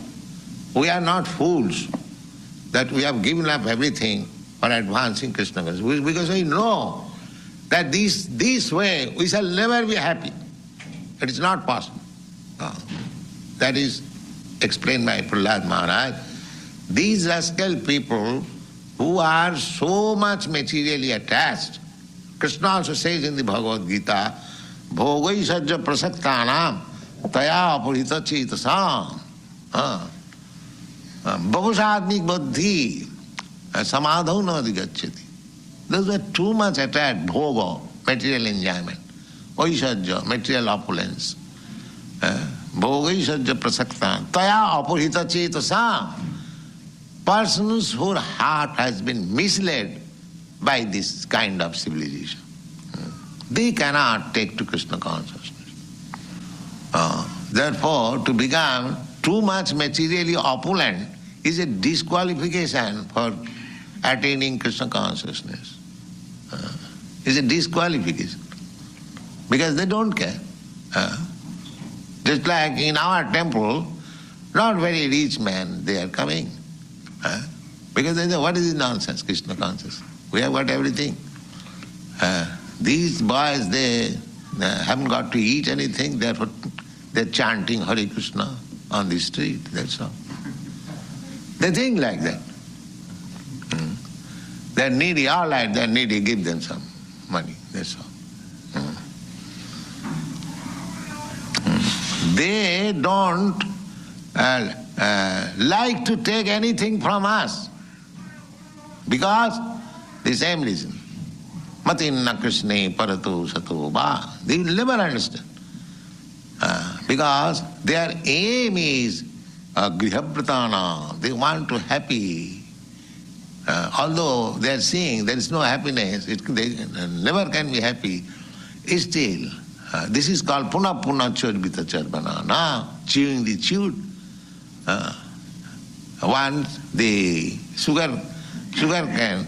We are not fools that we have given up everything for advancing Krishna consciousness, because we know that this way we shall never be happy. It is not possible. That is explained by Prahlad Maharaj. These rascal people who are so much materially attached, Krishna also says in the Bhagavad Gita, Bhogai sajja prasaktanam taya apurita chetasam. Bhavusatmik buddhi samadho na adhigacchati. Those were too much attached, bhoga, material enjoyment, vaisajya, material opulence. Bhogai sajja prasaktan taya apurita chetasam. Persons whose heart has been misled by this kind of civilization. They cannot take to Krishna consciousness. Therefore, to become too much materially opulent is a disqualification for attaining Krishna consciousness. It's a disqualification. Because they don't care. Just like in our temple, not very rich men, they are coming. Because they say, what is this nonsense, Krishna consciousness? We have got everything. These boys, they haven't got to eat anything, therefore they're chanting Hare Krishna on the street, that's all. They think like that. They're needy, all right, they're needy, give them some money, that's all. They don't like to take anything from us because the same reason. Matinna Krishna parato sato va. They will never understand. Because their aim is grihabhratana. They want to happy. Although they are seeing there is no happiness, they never can be happy, still this is called puna puna chorbita charbana. Now, chewing the chewed. Once the sugar cane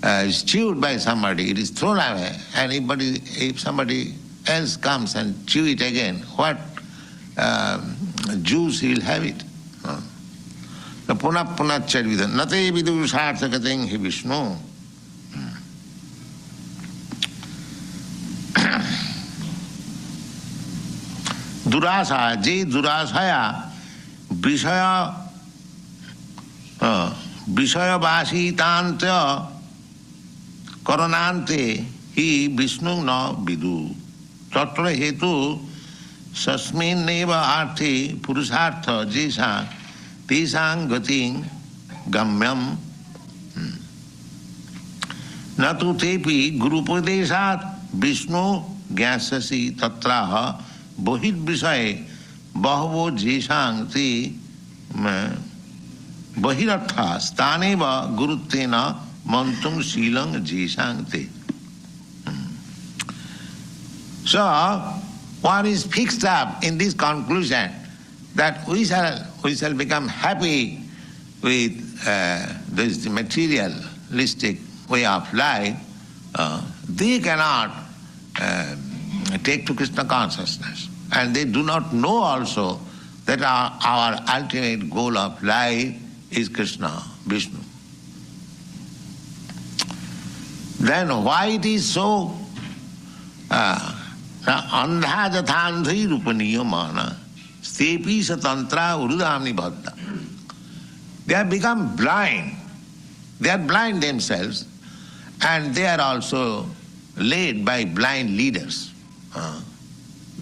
is chewed by somebody, it is thrown away, and if somebody else comes and chew it again, what juice he will have it? The puna puna charvita nate vidu sarthakating hi Vishnu. Durasa, je durasaya Vishaya Tanta Koronante hi Vishnu na vidu. Tatra hetu sasmin neva arthi purusartha jesa tesang gating gamyam. Natu tepi gurupadeshat Vishnu gyasasi tatraha bohit vishay bahavo jesang te Bahiratha staneva guruttena mantung silang jesang te. So, one is fixed up in this conclusion that we shall become happy with this materialistic way of life. They cannot take to Krishna consciousness. And they do not know also that our ultimate goal of life is Krishna, Vishnu. Then why it is so? Andha jathandhi rupaniyamana stepi satantra urudamni bhatta. They have become blind. They are blind themselves, and they are also led by blind leaders.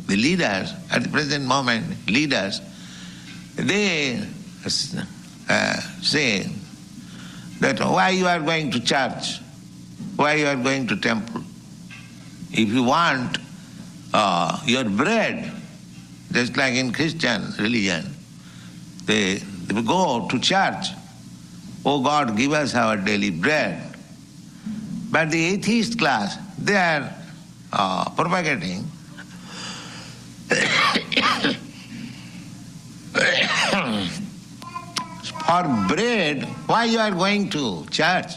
The leaders, at the present moment, they say that why you are going to church, why you are going to temple. If you want your bread, just like in Christian religion, they go to church. Oh God, give us our daily bread. But the atheist class, they are propagating for bread. Why you are going to church?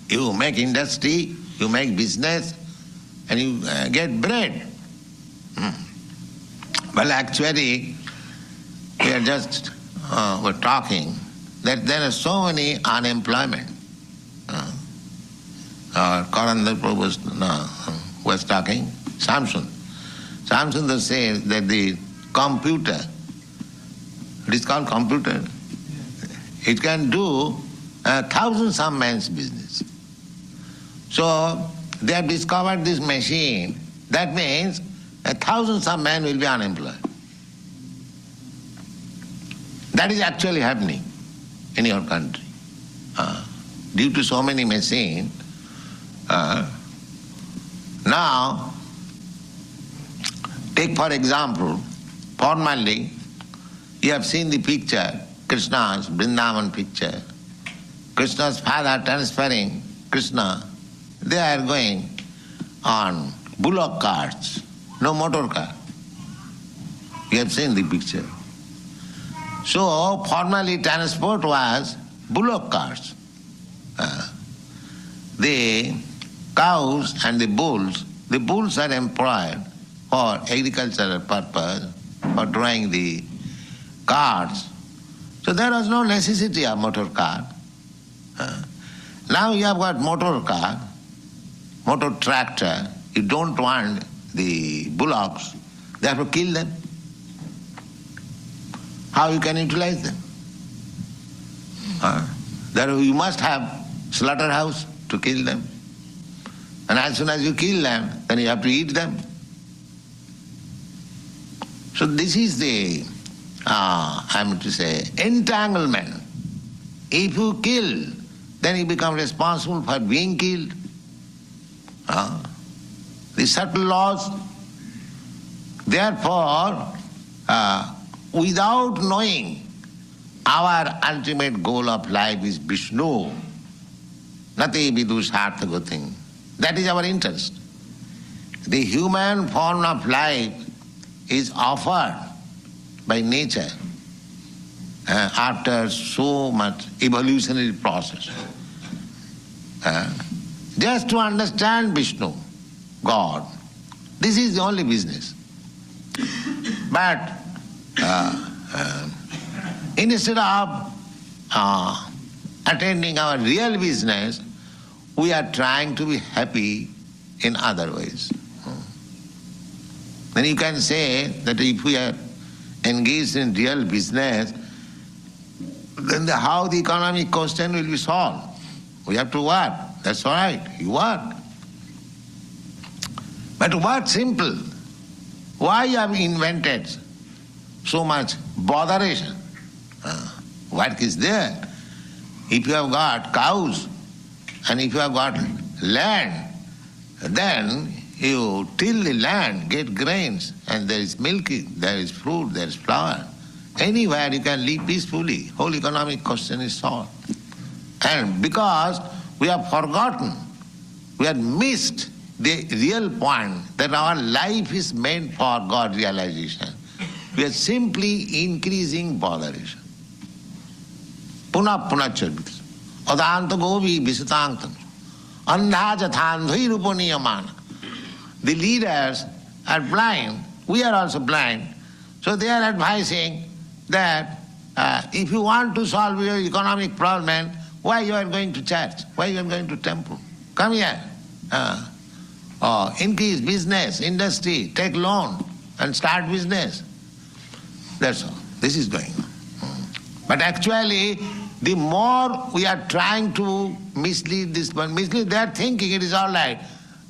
You make industry, you make business, and you get bread. Well, actually, we are just we're talking that there are so many unemployment. Karandar Prabhupada was talking, Samson says that the computer, it is called computer, it can do 1,000 some man's business. So they have discovered this machine. That means 1,000 some men will be unemployed. That is actually happening in your country. Due to so many machines, now, take for example, formerly, you have seen the picture, Krishna's Vrindavan picture. Krishna's father transferring Krishna, they are going on bullock carts, no motor car. You have seen the picture. So, formerly transport was bullock carts. the cows and the bulls are employed for agricultural purpose, for drawing the carts. So there was no necessity of motor car. Now you have got motor car, motor tractor, you don't want the bullocks, therefore kill them. How you can utilize them? Therefore you must have slaughterhouse to kill them. And as soon as you kill them, then you have to eat them. So this is the, entanglement. If you kill, then you become responsible for being killed. The subtle laws. Therefore, without knowing our ultimate goal of life is Vishnu, nati vidusartha thing. That is our interest. The human form of life is offered by nature after so much evolutionary process. Just to understand Vishnu, God, this is the only business. But instead of attending our real business, we are trying to be happy in other ways. Then you can say that if we are engaged in real business, then how the economic question will be solved? We have to work. That's all right, you work. But work simple. Why you have invented so much botheration? Work is there. If you have got cows and if you have got land, then you till the land, get grains, and there is milk, there is fruit, there is flour. Anywhere you can live peacefully. Whole economic question is solved. And because we have forgotten, we have missed the real point that our life is meant for God realization, we are simply increasing botheration. Puna punacharbit. Adanta govi visitankam. Andhajathandhi rupaniyamana. The leaders are blind, we are also blind. So they are advising that if you want to solve your economic problem, why you are going to church? Why you are going to temple? Come here. Increase business, industry, take loan and start business. That's all. This is going on. But actually, the more we are trying to mislead this one, they are thinking it is all right.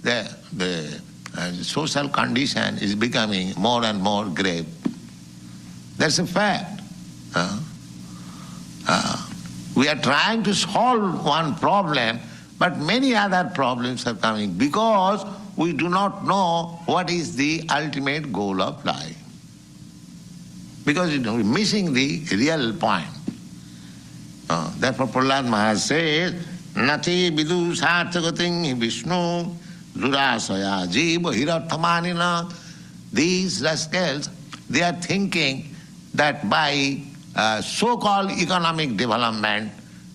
The social condition is becoming more and more grave. That's a fact. We are trying to solve one problem, but many other problems are coming because we do not know what is the ultimate goal of life. Because we are missing the real point. Therefore Prahlad Maharaj says, Nati vidu sarthagating Vishnu durasaya jiva hirathamanina. These rascals, they are thinking that by so-called economic development,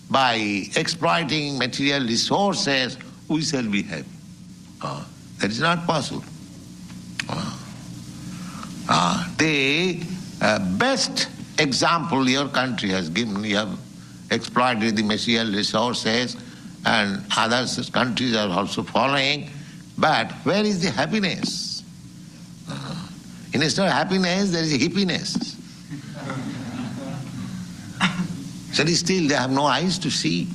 by exploiting material resources, we shall be happy. That is not possible. The best example your country has given, you have exploited the material resources and other countries are also following, but where is the happiness? Instead of happiness, there is hippiness. So still they have no eyes to see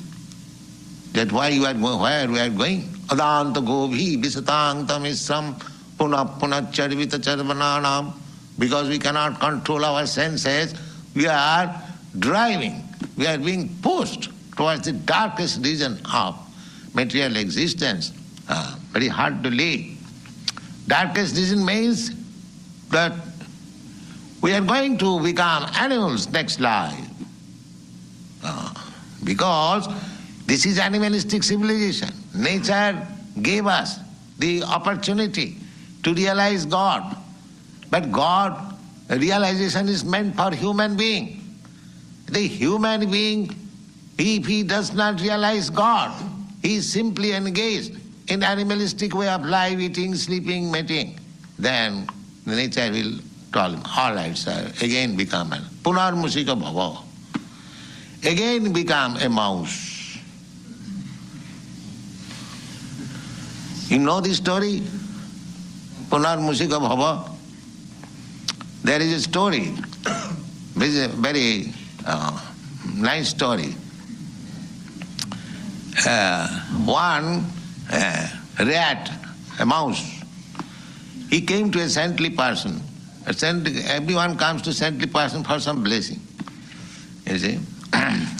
that why you are going, where we are going. Adanta govi visatang tamisram punacharvita charvananam. Because we cannot control our senses, we are driving, we are being pushed towards the darkest region of material existence. Very hard to live. Darkest region means that we are going to become animals next life. Because this is animalistic civilization. Nature gave us the opportunity to realize God. But God, realization is meant for human being. The human being, if he does not realize God, he is simply engaged in animalistic way of life, eating, sleeping, mating, then the nature will tell him, all right, sir, again become a punar musika bhava. Again become a mouse. You know this story? Punar musika bhava. There is a story, very nice story. One rat, a mouse, he came to a saintly person. Everyone comes to saintly person for some blessing. You see,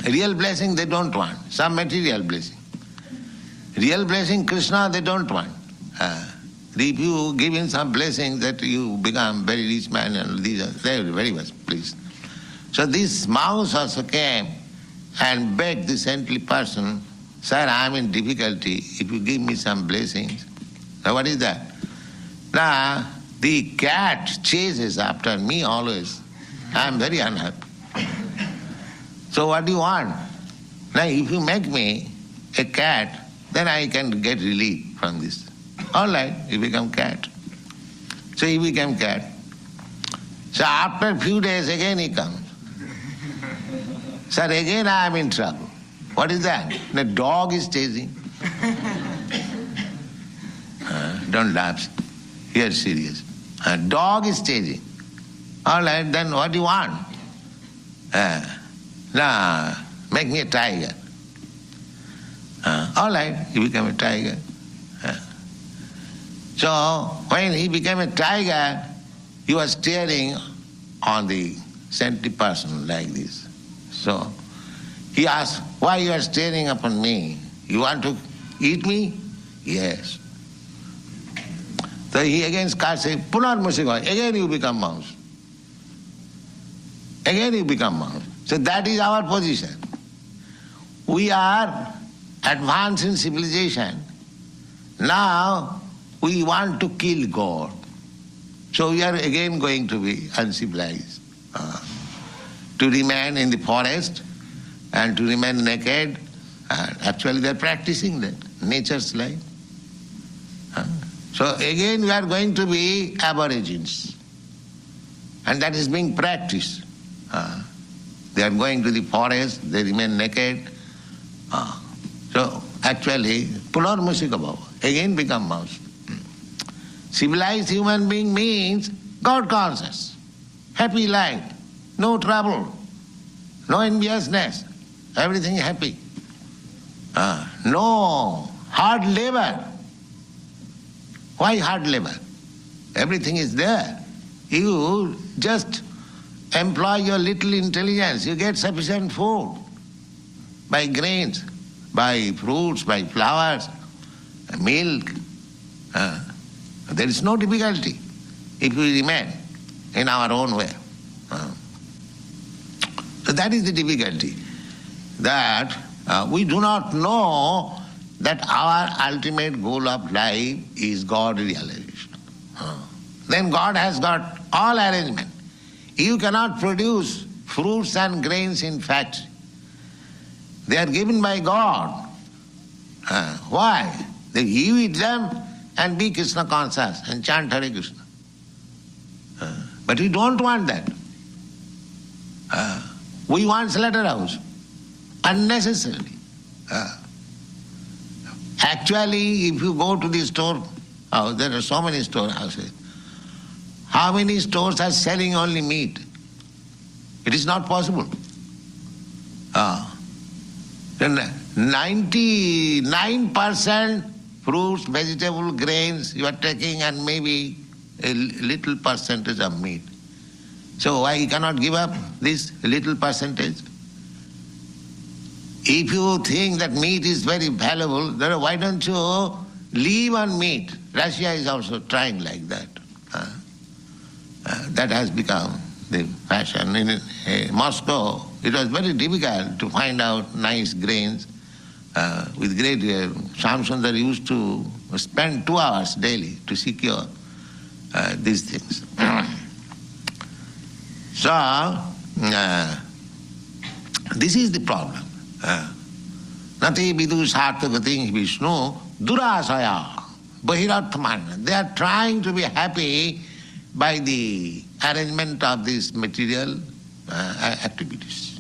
real blessing they don't want, some material blessing. Real blessing, Krishna, they don't want. If you give him some blessing that you become very rich man, and these are very much pleased. So this mouse also came and begged the saintly person, sir, I am in difficulty, if you give me some blessings. So what is that? Now, the cat chases after me always. I am very unhappy. So what do you want? Now, if you make me a cat, then I can get relief from this. All right, you become cat. So he became cat. So after a few days, again he comes. Sir, again I am in trouble. What is that? The dog is chasing. Don't laugh. Here, serious. A dog is chasing. All right, then what do you want? Now, make me a tiger. All right, he became a tiger. So when he became a tiger, he was staring on the saintly person like this. So he asked, why you are staring upon me? You want to eat me? Yes. So he again starts saying, Punar Musika, again you become mouse. Again you become mouse. So that is our position. We are advanced in civilization. Now we want to kill God. So we are again going to be uncivilized. To remain in the forest and to remain naked. Actually they are practicing that, nature's life. So again we are going to be aborigines. And that is being practiced. They are going to the forest, they remain naked. So actually, Punar Musika Bhava, again become mouse. Civilized human being means God conscious, happy life, no trouble, no enviousness, everything happy. No hard labor. Why hard labor? Everything is there. You just employ your little intelligence, you get sufficient food by grains, by fruits, by flowers, milk. There is no difficulty if we remain in our own way. So that is the difficulty, that we do not know that our ultimate goal of life is God realization. Then God has got all arrangement. You cannot produce fruits and grains in factory. They are given by God. Why? You eat them and be Krishna conscious and chant Hare Krishna. But we don't want that. We want slaughterhouse, unnecessarily. Actually, if you go to the store, there are so many storehouses. How many stores are selling only meat? It is not possible. 99% fruits, vegetable, grains you are taking, and maybe a little percentage of meat. So why you cannot give up this little percentage? If you think that meat is very valuable, then why don't you live on meat? Russia is also trying like that. That has become the fashion. In Moscow, it was very difficult to find out nice grains. With great Shamsundar used to spend 2 hours daily to secure these things. So, this is the problem. Nati vidu sarthagating Vishnu durasaya bahirarthamana. They are trying to be happy by the arrangement of these material activities.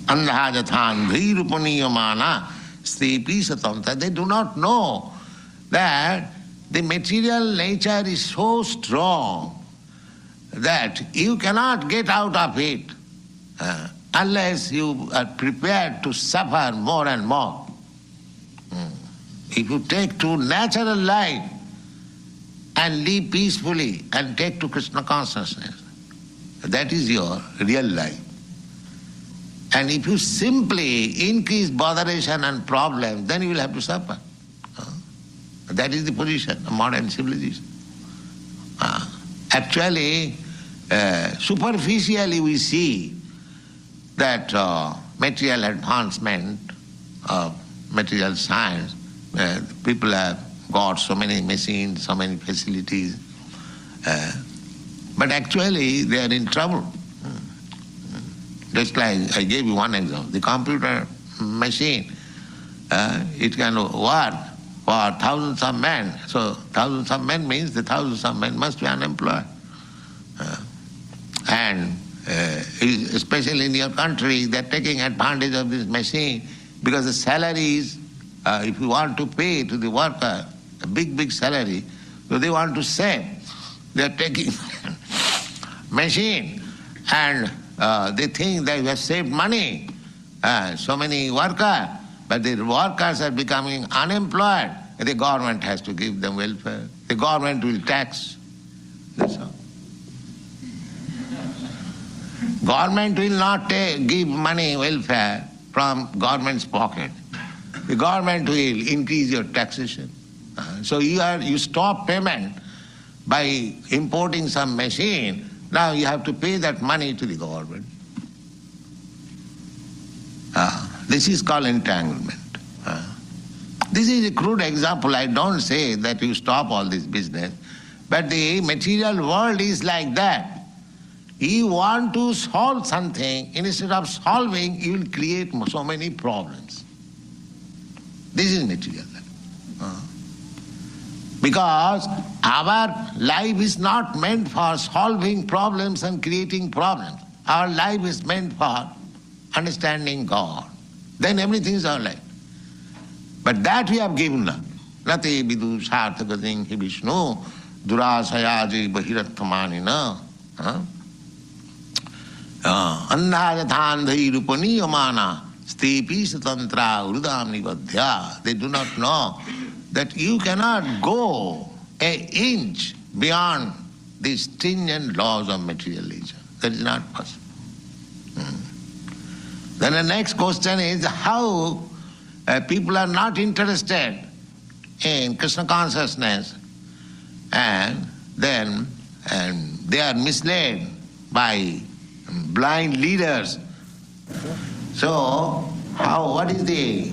Andhajathan bhirupaniya stepi satanta. They do not know that the material nature is so strong that you cannot get out of it unless you are prepared to suffer more and more. If you take to natural life and live peacefully and take to Krishna consciousness, that is your real life. And if you simply increase botheration and problems, then you will have to suffer. That is the position of modern civilization. Actually, superficially we see that material advancement of material science, people have got so many machines, so many facilities, but actually they are in trouble. Just like I gave you one example, the computer machine, it can work for thousands of men. So thousands of men means the thousands of men must be unemployed. And especially in your country, they're taking advantage of this machine because the salaries, if you want to pay to the worker a big salary, so they want to save. They're taking machine and they think they have saved money, so many workers, but the workers are becoming unemployed. The government has to give them welfare. The government will tax. That's all. Government will not give money welfare from government's pocket. The government will increase your taxation. So you stop payment by importing some machine. Now you have to pay that money to the government. This is called entanglement. This is a crude example. I don't say that you stop all this business, but the material world is like that. You want to solve something, instead of solving, you will create so many problems. This is material life. Because our life is not meant for solving problems and creating problems. Our life is meant for understanding God. Then everything is all right. But that we have given up. Nati vidu sarthagating hi Vishnu durasayaji bahirathamanina. Andhajathandhi rupaniyamana stepi satantra urudam nibadhya. They do not know that you cannot go an inch beyond the stringent laws of material nature. That is not possible. Then the next question is how people are not interested in Krishna consciousness and they are misled by blind leaders. So what is the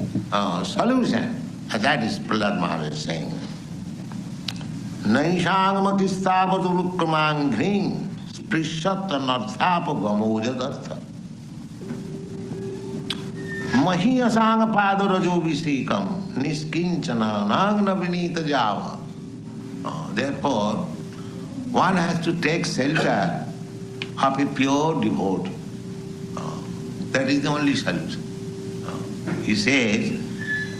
solution? That is Prahlad Maharaj saying. Naishangmati stavatu rukkramangring sprishatta narthapa gamojadartha mahiyasanga padarajo visikam niskinchana nagna vinita java. Therefore, one has to take shelter of a pure devotee. That is the only solution. He says,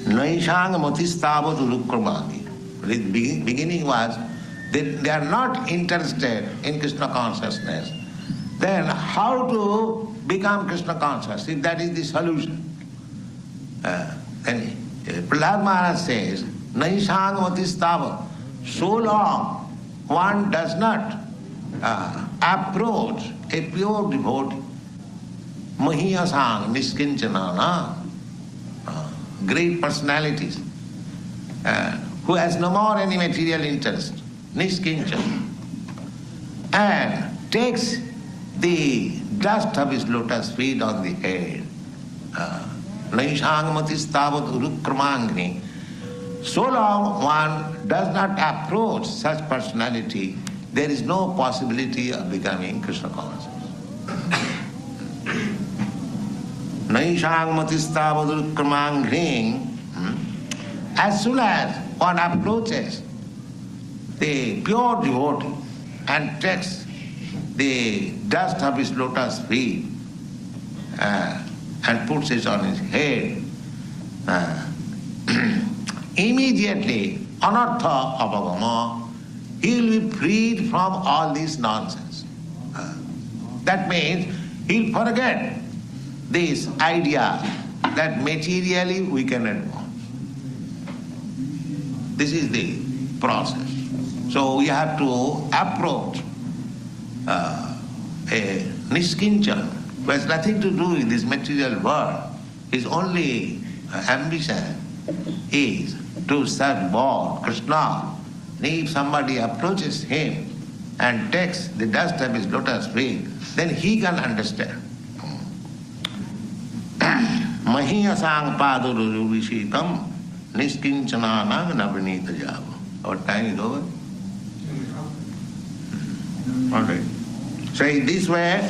Naishanga matisthavatu rukkramagi. The beginning was, they are not interested in Krishna consciousness. Then how to become Krishna conscious, if that is the solution? Then Prahlad Maharaj says, Naishanga matisthavatu. So long one does not approach a pure devotee, mahiyasang niskinchana, great personalities, who has no more any material interest, niskinchana, and takes the dust of his lotus feet on the head. Naishangmatistavat urukramangni. So long one does not approach such personality, there is no possibility of becoming Krishna conscious. Naishang Matistavadur Kramang Hring. As soon as one approaches the pure devotee and takes the dust of his lotus feet and puts it on his head, immediately, anartha apagama, he will be freed from all this nonsense. That means he'll forget this idea that materially we can advance. This is the process. So we have to approach a niskinchana, who has nothing to do with this material world. His only ambition is to serve God, Krishna. And if somebody approaches him and takes the dust of his lotus feet, then he can understand. Mahiyasang padururvishitam niskinchana navanita java. Our time is over. All right. So in this way,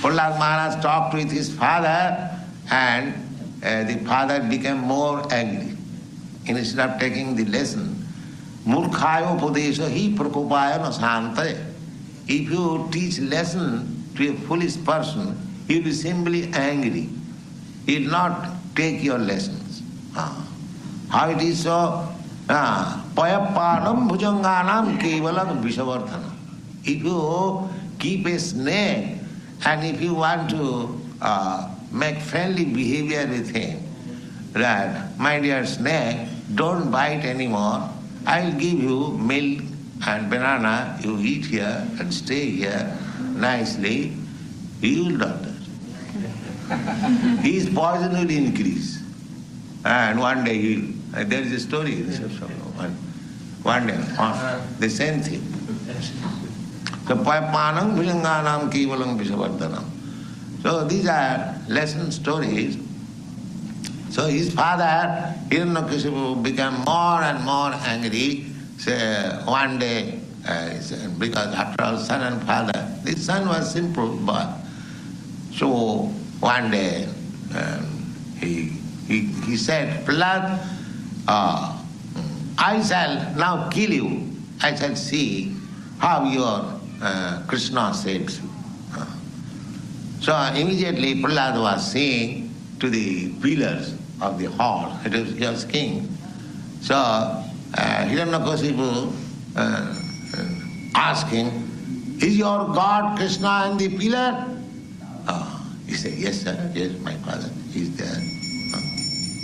Prahlad Maharaj talked with his father, and the father became more angry. Instead of taking the lesson, Murkhayo Padesha hi prakopaya na santaya. If you teach lesson to a foolish person, he will be simply angry. He will not take your lessons. How it is so? Payapanam bhujanganam kevalam vishavarthanam. If you keep a snake and if you want to make friendly behavior with him, that, my dear snake, don't bite anymore, I'll give you milk and banana, you eat here and stay here nicely, he will not do that. His poison will increase. And one day there is a story, one day, the same thing. So, Payapanam Bhujanganam Kevalam Vishavardhanam. So these are lesson stories. So his father, Hiranyakashipu, became more and more angry. So one day, because after all, son and father, this son was simple boy. So one day, he said, Prahlad, I shall now kill you. I shall see how your Krishna saves you. So immediately Prahlad was saying to the pillars of the hall, he was king. So Hiranyakashipu asked him, is your God Krishna in the pillar? He said, yes sir, yes my father, he is there.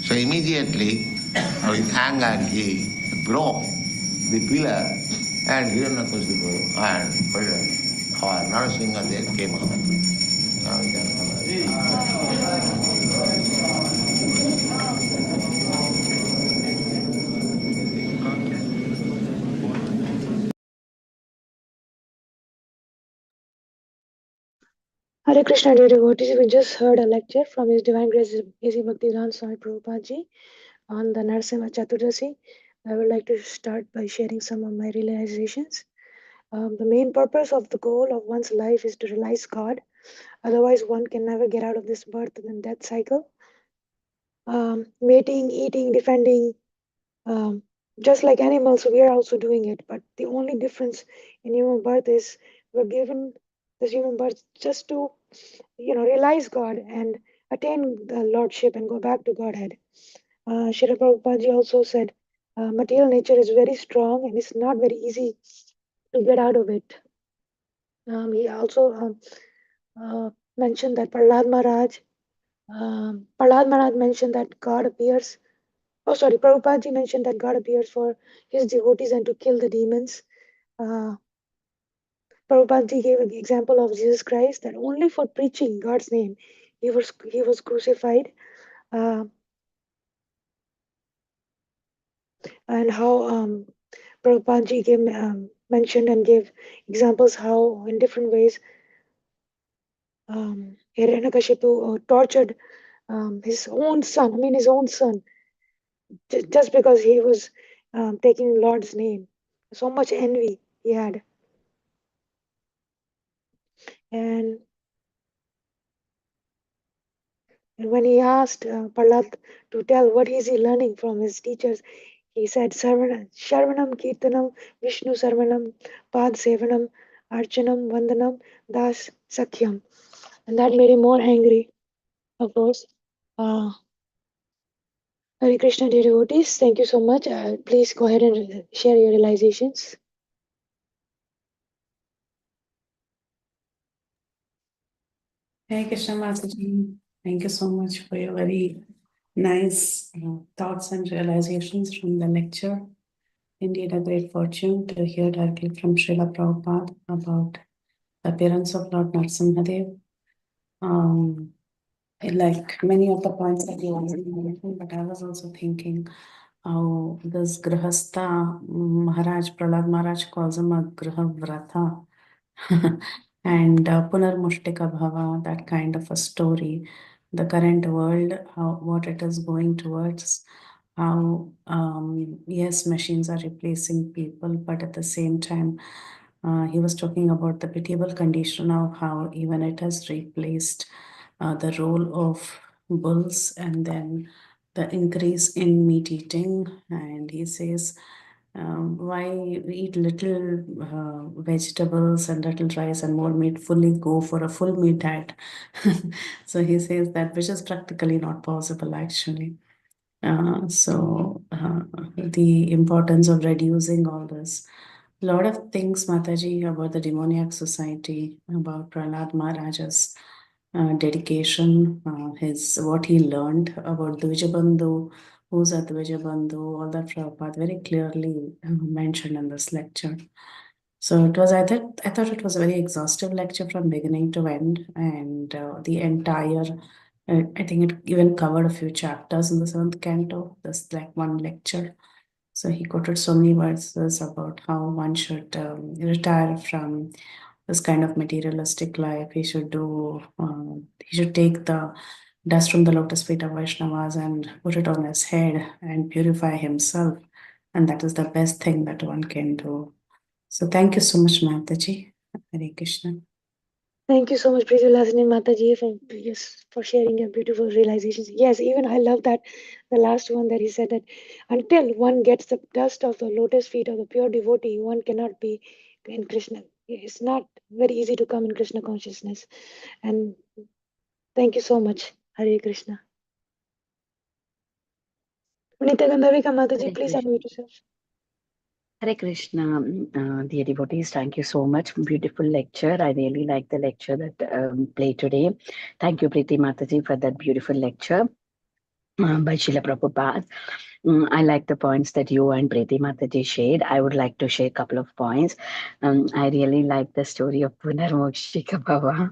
So immediately, with anger, he broke the pillar, and Hiranyakashipu and Narasimha there came out. Hare Krishna, dear devotees. We just heard a lecture from His Divine Grace A.C. Bhaktivedanta Swami Prabhupada ji on the Narasimha Chaturdasi. I would like to start by sharing some of my realizations. The main purpose of the goal of one's life is to realize God. Otherwise, one can never get out of this birth and death cycle. Mating, eating, defending, just like animals, we are also doing it. But the only difference in human birth is we're given this human birth just to, realize God and attain the Lordship and go back to Godhead. Srila Prabhupada also said, material nature is very strong and it's not very easy to get out of it. He also mentioned that Prahlad Maharaj mentioned that God appears. Prabhupada ji mentioned that God appears for his devotees and to kill the demons. Prabhupada ji gave an example of Jesus Christ that only for preaching God's name he was crucified, and how Prabhupada ji mentioned and gave examples how in different ways Hiranyakashipu tortured his own son, just because he was taking Lord's name. So much envy he had. And when he asked Prahlad to tell what is he learning from his teachers, he said, Sharvanam Kirtanam Vishnu Sarvanam Pad Sevanam Archanam Vandanam Das Sakhyam. And that made him more angry, of course. Hare Krishna, dear devotees, thank you so much. Please go ahead and share your realizations. Hey Krishna Mataji, thank you so much for your very nice thoughts and realizations from the lecture. Indeed, a great fortune to hear directly from Srila Prabhupada about the appearance of Lord Narasimhadev. Like many of the points that you already mentioned, but I was also thinking how this Grihastha Maharaj, Prahlad Maharaj calls him a Griha Vrata. And Punarmushtika Bhava, that kind of a story. The current world, how what it is going towards, how yes, machines are replacing people, but at the same time, he was talking about the pitiable condition of how even it has replaced the role of bulls, and then the increase in meat eating. And he says, why eat little vegetables and little rice and more meat, fully go for a full meat diet? So he says that, which is practically not possible actually. The importance of reducing all this. A lot of things, Mataji, about the demoniac society, about Prahlad Maharaj's dedication, what he learned about Dvijabandhu, who's a Dvijabandhu, all that Prabhupada very clearly mentioned in this lecture. So it was, I thought it was a very exhaustive lecture from beginning to end, and the entire, I think it even covered a few chapters in the seventh canto, this like one lecture. So he quoted so many verses about how one should retire from this kind of materialistic life. He should take the dust from the lotus feet of Vaishnavas and put it on his head and purify himself. And that is the best thing that one can do. So thank you so much, Mataji. Hare Krishna. Thank you so much, Priyalasini Mataji, for sharing your beautiful realizations. Yes, even I love that the last one that he said that until one gets the dust of the lotus feet of the pure devotee, one cannot be in Krishna. It's not very easy to come in Krishna consciousness. And thank you so much, Hare Krishna. Vinita Gandharvika Mataji, Hare please Krishna. unmute yourself. Hare Krishna, dear devotees, thank you so much. Beautiful lecture. I really like the lecture that played today. Thank you, Preeti Mataji, for that beautiful lecture by Srila Prabhupada. I like the points that you and Preeti Mataji shared. I would like to share a couple of points. I really like the story of Punarmokshika Bhava.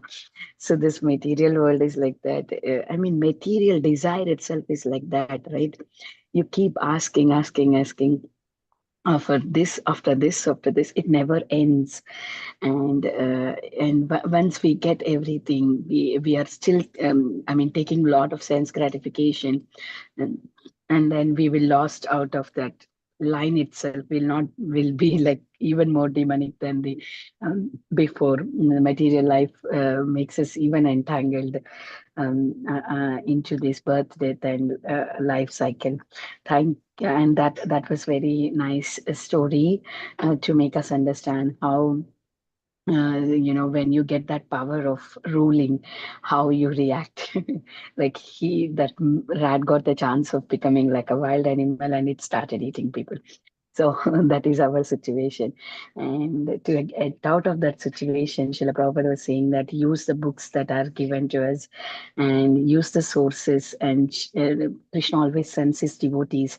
So this material world is like that. I mean, material desire itself is like that, right? You keep asking for this, after this, after this. It never ends. And once we get everything, we are still taking a lot of sense gratification, and then we will lost out of that line itself. Will be like even more demonic than the before. The material life makes us even entangled into this birth, death, and life cycle. And that was very nice story to make us understand how when you get that power of ruling, how you react. Like that rat got the chance of becoming like a wild animal, and it started eating people. So that is our situation. And to get out of that situation, Srila Prabhupada was saying that use the books that are given to us and use the sources. And Krishna always sends his devotees,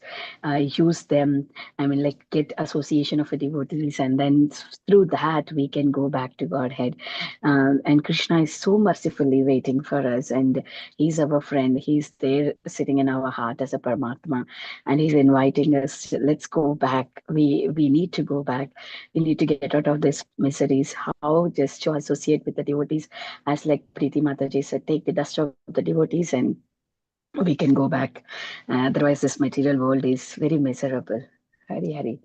use them. I mean, like get association of the devotees, and then through that we can go back to Godhead. And Krishna is so mercifully waiting for us, and he's our friend. He's there sitting in our heart as a Paramatma, and he's inviting us. Let's go back. We need to go back. We need to get out of this miseries. How? Just to associate with the devotees, as like Preeti Mataji said, take the dust of the devotees and we can go back. Otherwise, this material world is very miserable. Hari Hari.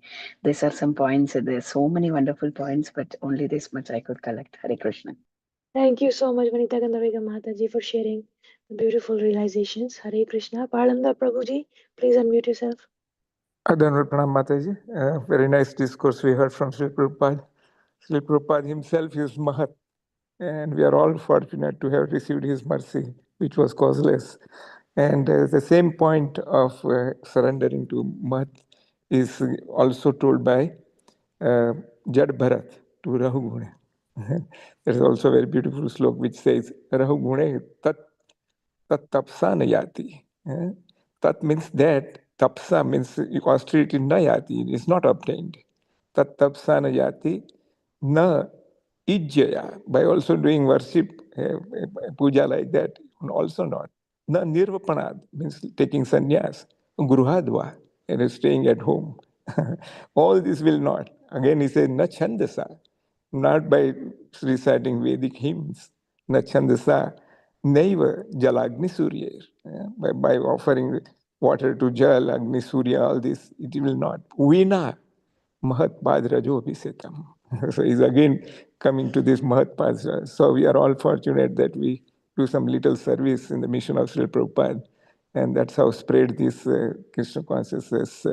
These are some points. There's so many wonderful points, but only this much I could collect. Hare Krishna. Thank you so much, Vanita Gandharika Mataji, for sharing the beautiful realizations. Hare Krishna. Paranda Prabhuji, please unmute yourself. Adhanvat Pranam Mataji. Very nice discourse we heard from Srila Prabhupada. Srila Prabhupada himself is Mahat, and we are all fortunate to have received his mercy, which was causeless. And the same point of surrendering to Mahat is also told by Jad Bharat to Rahu Gune. There is also a very beautiful slok which says, Rahu Gune tat tapsa na yati. Tat means that, tapsa means austerity na yati, is not obtained. Tat tapsa na yati na ijjaya, by also doing worship, puja like that, also not. Na nirvapanad means taking sannyas, gruhadva, and staying at home. All this will not. Again, he says, na chandasa, not by reciting Vedic hymns, na chandasa, naiva jalagni surya, by offering water to Jal, Agni, Surya, all this, it will not. Vina, Mahatpad Rajoabhisekam. So he's again coming to this Mahatpad. So we are all fortunate that we do some little service in the mission of Srila Prabhupada. And that's how spread this Krishna consciousness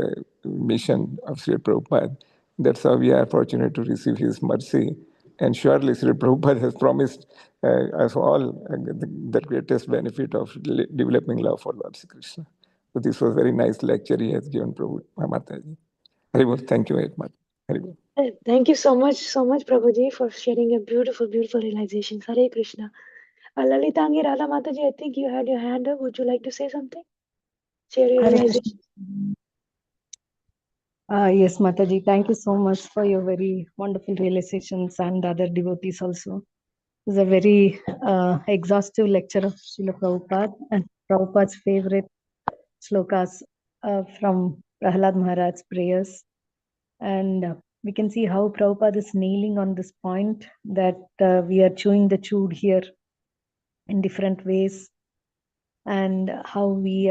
mission of Srila Prabhupada. That's how we are fortunate to receive his mercy. And surely Srila Prabhupada has promised us all the greatest benefit of developing love for Lord Sri Krishna. So this was a very nice lecture he has given Prabhu Mataji. Haribol, thank you very much. Haribol. Thank you so much, Prabhuji, for sharing your beautiful, beautiful realizations. Hare Krishna. Lalitangi Radha Mataji, I think you had your hand up. Would you like to say something? Share your Hare realization. Krishna. Yes, Mataji, thank you so much for your very wonderful realizations and other devotees also. It was a very exhaustive lecture of Srila Prabhupada and Prabhupada's favorite slokas from Prahlad Maharaj's prayers. And we can see how Prabhupada is nailing on this point that we are chewing the chewed here in different ways, and how we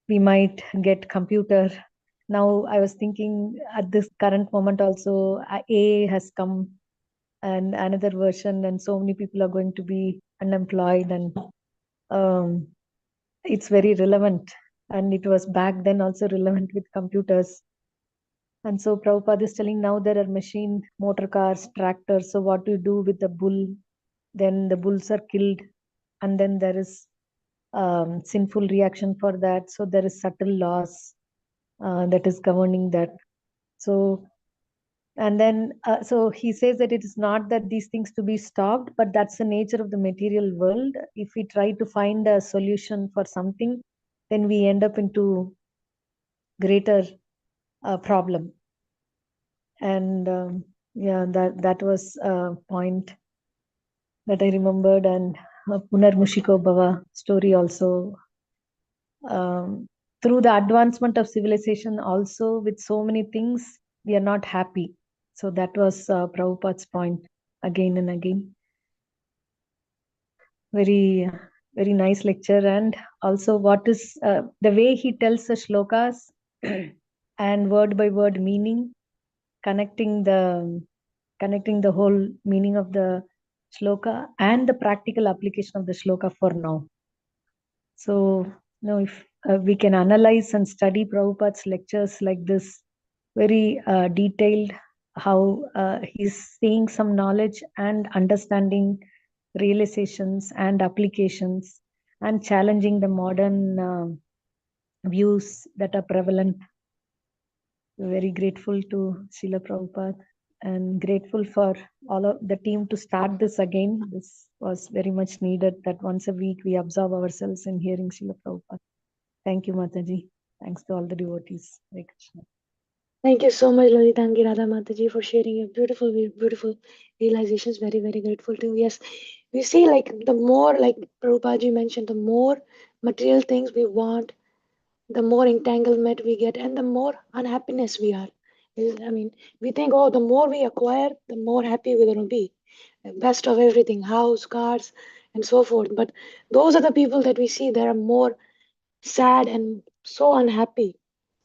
might get computer. Now I was thinking at this current moment also AI has come and another version, and so many people are going to be unemployed, and it's very relevant, and it was back then also relevant with computers. And so Prabhupada is telling now there are machine, motor cars, tractors. So what do you do with the bull? Then the bulls are killed, and then there is sinful reaction for that. So there is subtle laws that is governing that. So, and then, so he says that it is not that these things to be stopped, but that's the nature of the material world. If we try to find a solution for something, then we end up into greater problem. And yeah, that was a point that I remembered. And Punar Mushiko Bhava story also. Through the advancement of civilization also, with so many things, we are not happy. So that was Prabhupada's point again and again. Very, very nice lecture. And also what is the way he tells the shlokas and word by word meaning, connecting the whole meaning of the shloka and the practical application of the shloka for now. So, if we can analyze and study Prabhupada's lectures like this, very detailed, how he's seeing some knowledge and understanding realizations and applications and challenging the modern views that are prevalent. Very grateful to Srila Prabhupada and grateful for all of the team to start this again. This was very much needed, that once a week we observe ourselves in hearing Srila Prabhupada. Thank you, Mataji. Thanks to all the devotees. Hare Krishna. Thank you so much, Lalitangi Radha Mataji, for sharing your beautiful, beautiful realizations. Very, very grateful to you. Yes, we see like the more, like Prabhupada mentioned, the more material things we want, the more entanglement we get, and the more unhappiness we are. I mean, we think, oh, the more we acquire, the more happy we're going to be. Best of everything, house, cars, and so forth. But those are the people that we see that are more sad and so unhappy.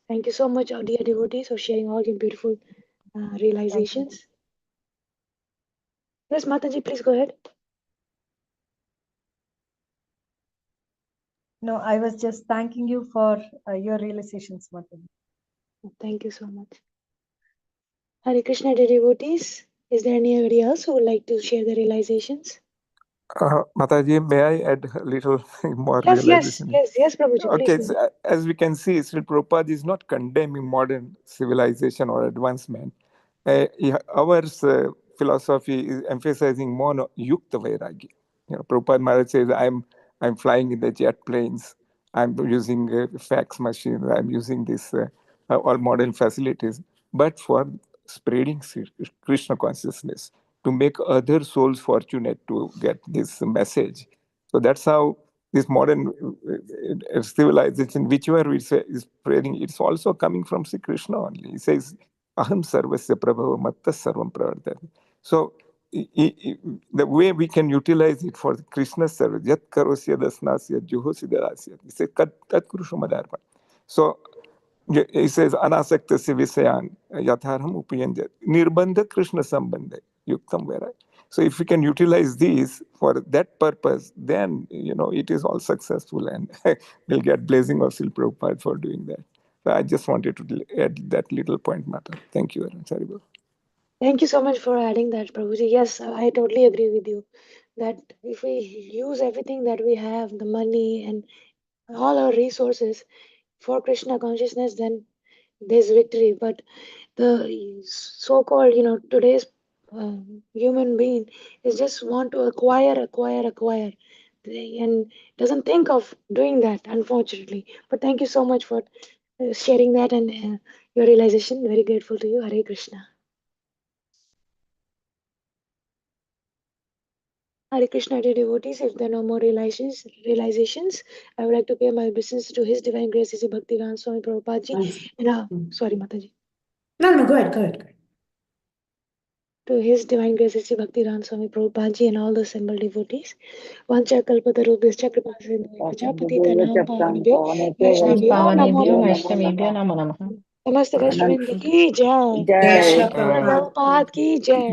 Thank you so much, our dear devotees, for sharing all your beautiful realizations. Yes, Mataji, please go ahead. No, I was just thanking you for your realizations, Mataji. Thank you so much. Hare Krishna devotees. Is there anybody else who would like to share their realizations? Mataji, may I add a little more Yes, realization? Prabhuji, Okay, please. so, as we can see, Srila Prabhupada is not condemning modern civilization or advancement. Our philosophy is emphasizing more on yukta vairagya. Prabhupada Maharaj says, I'm flying in the jet planes, I'm using fax machines, I'm using this all modern facilities, but for spreading Krishna consciousness, to make other souls fortunate to get this message. So that's how this modern civilization, whichever is spreading, it's also coming from Sri Krishna only. He says, Aham sarvasya prabhava matta sarvam pravartati. So the way we can utilize it for Krishna's service, yat karosya dasnasya juhosi darasya. He says, tat kurushumadarpa. So he says, anasaktasya visayan yatharham upayanja. Nirbandha Krishna sambandha yuktam vera. So if we can utilize these for that purpose, then, it is all successful and we'll get blessing of Srila Prabhupada for doing that. So I just wanted to add that little point matter. Thank you very much, Haribol. Thank you so much for adding that, Prabhuji. Yes, I totally agree with you that if we use everything that we have, the money and all our resources for Krishna consciousness, then there's victory. But the so-called, today's human being is just want to acquire, and doesn't think of doing that, unfortunately. But thank you so much for sharing that and your realization. Very grateful to you. Hare Krishna. Hare Krishna, dear devotees. If there are no more realizations, I would like to pay my obeisance to His Divine Grace, His Bhaktivedanta Swami Prabhupada ji. And sorry, Mataji. No, go ahead. To His Divine Grace, His Bhaktivedanta Swami Prabhupada ji and all the assembled devotees. Vancha kalpatarubhyascha kripasindhubhyo patitanam pavanebhyo vaishnavyo namo Vaishnavibhyo namo namaha. Namaste Rashtravinda ki jai. Jai Shri Prabhupada ki jai.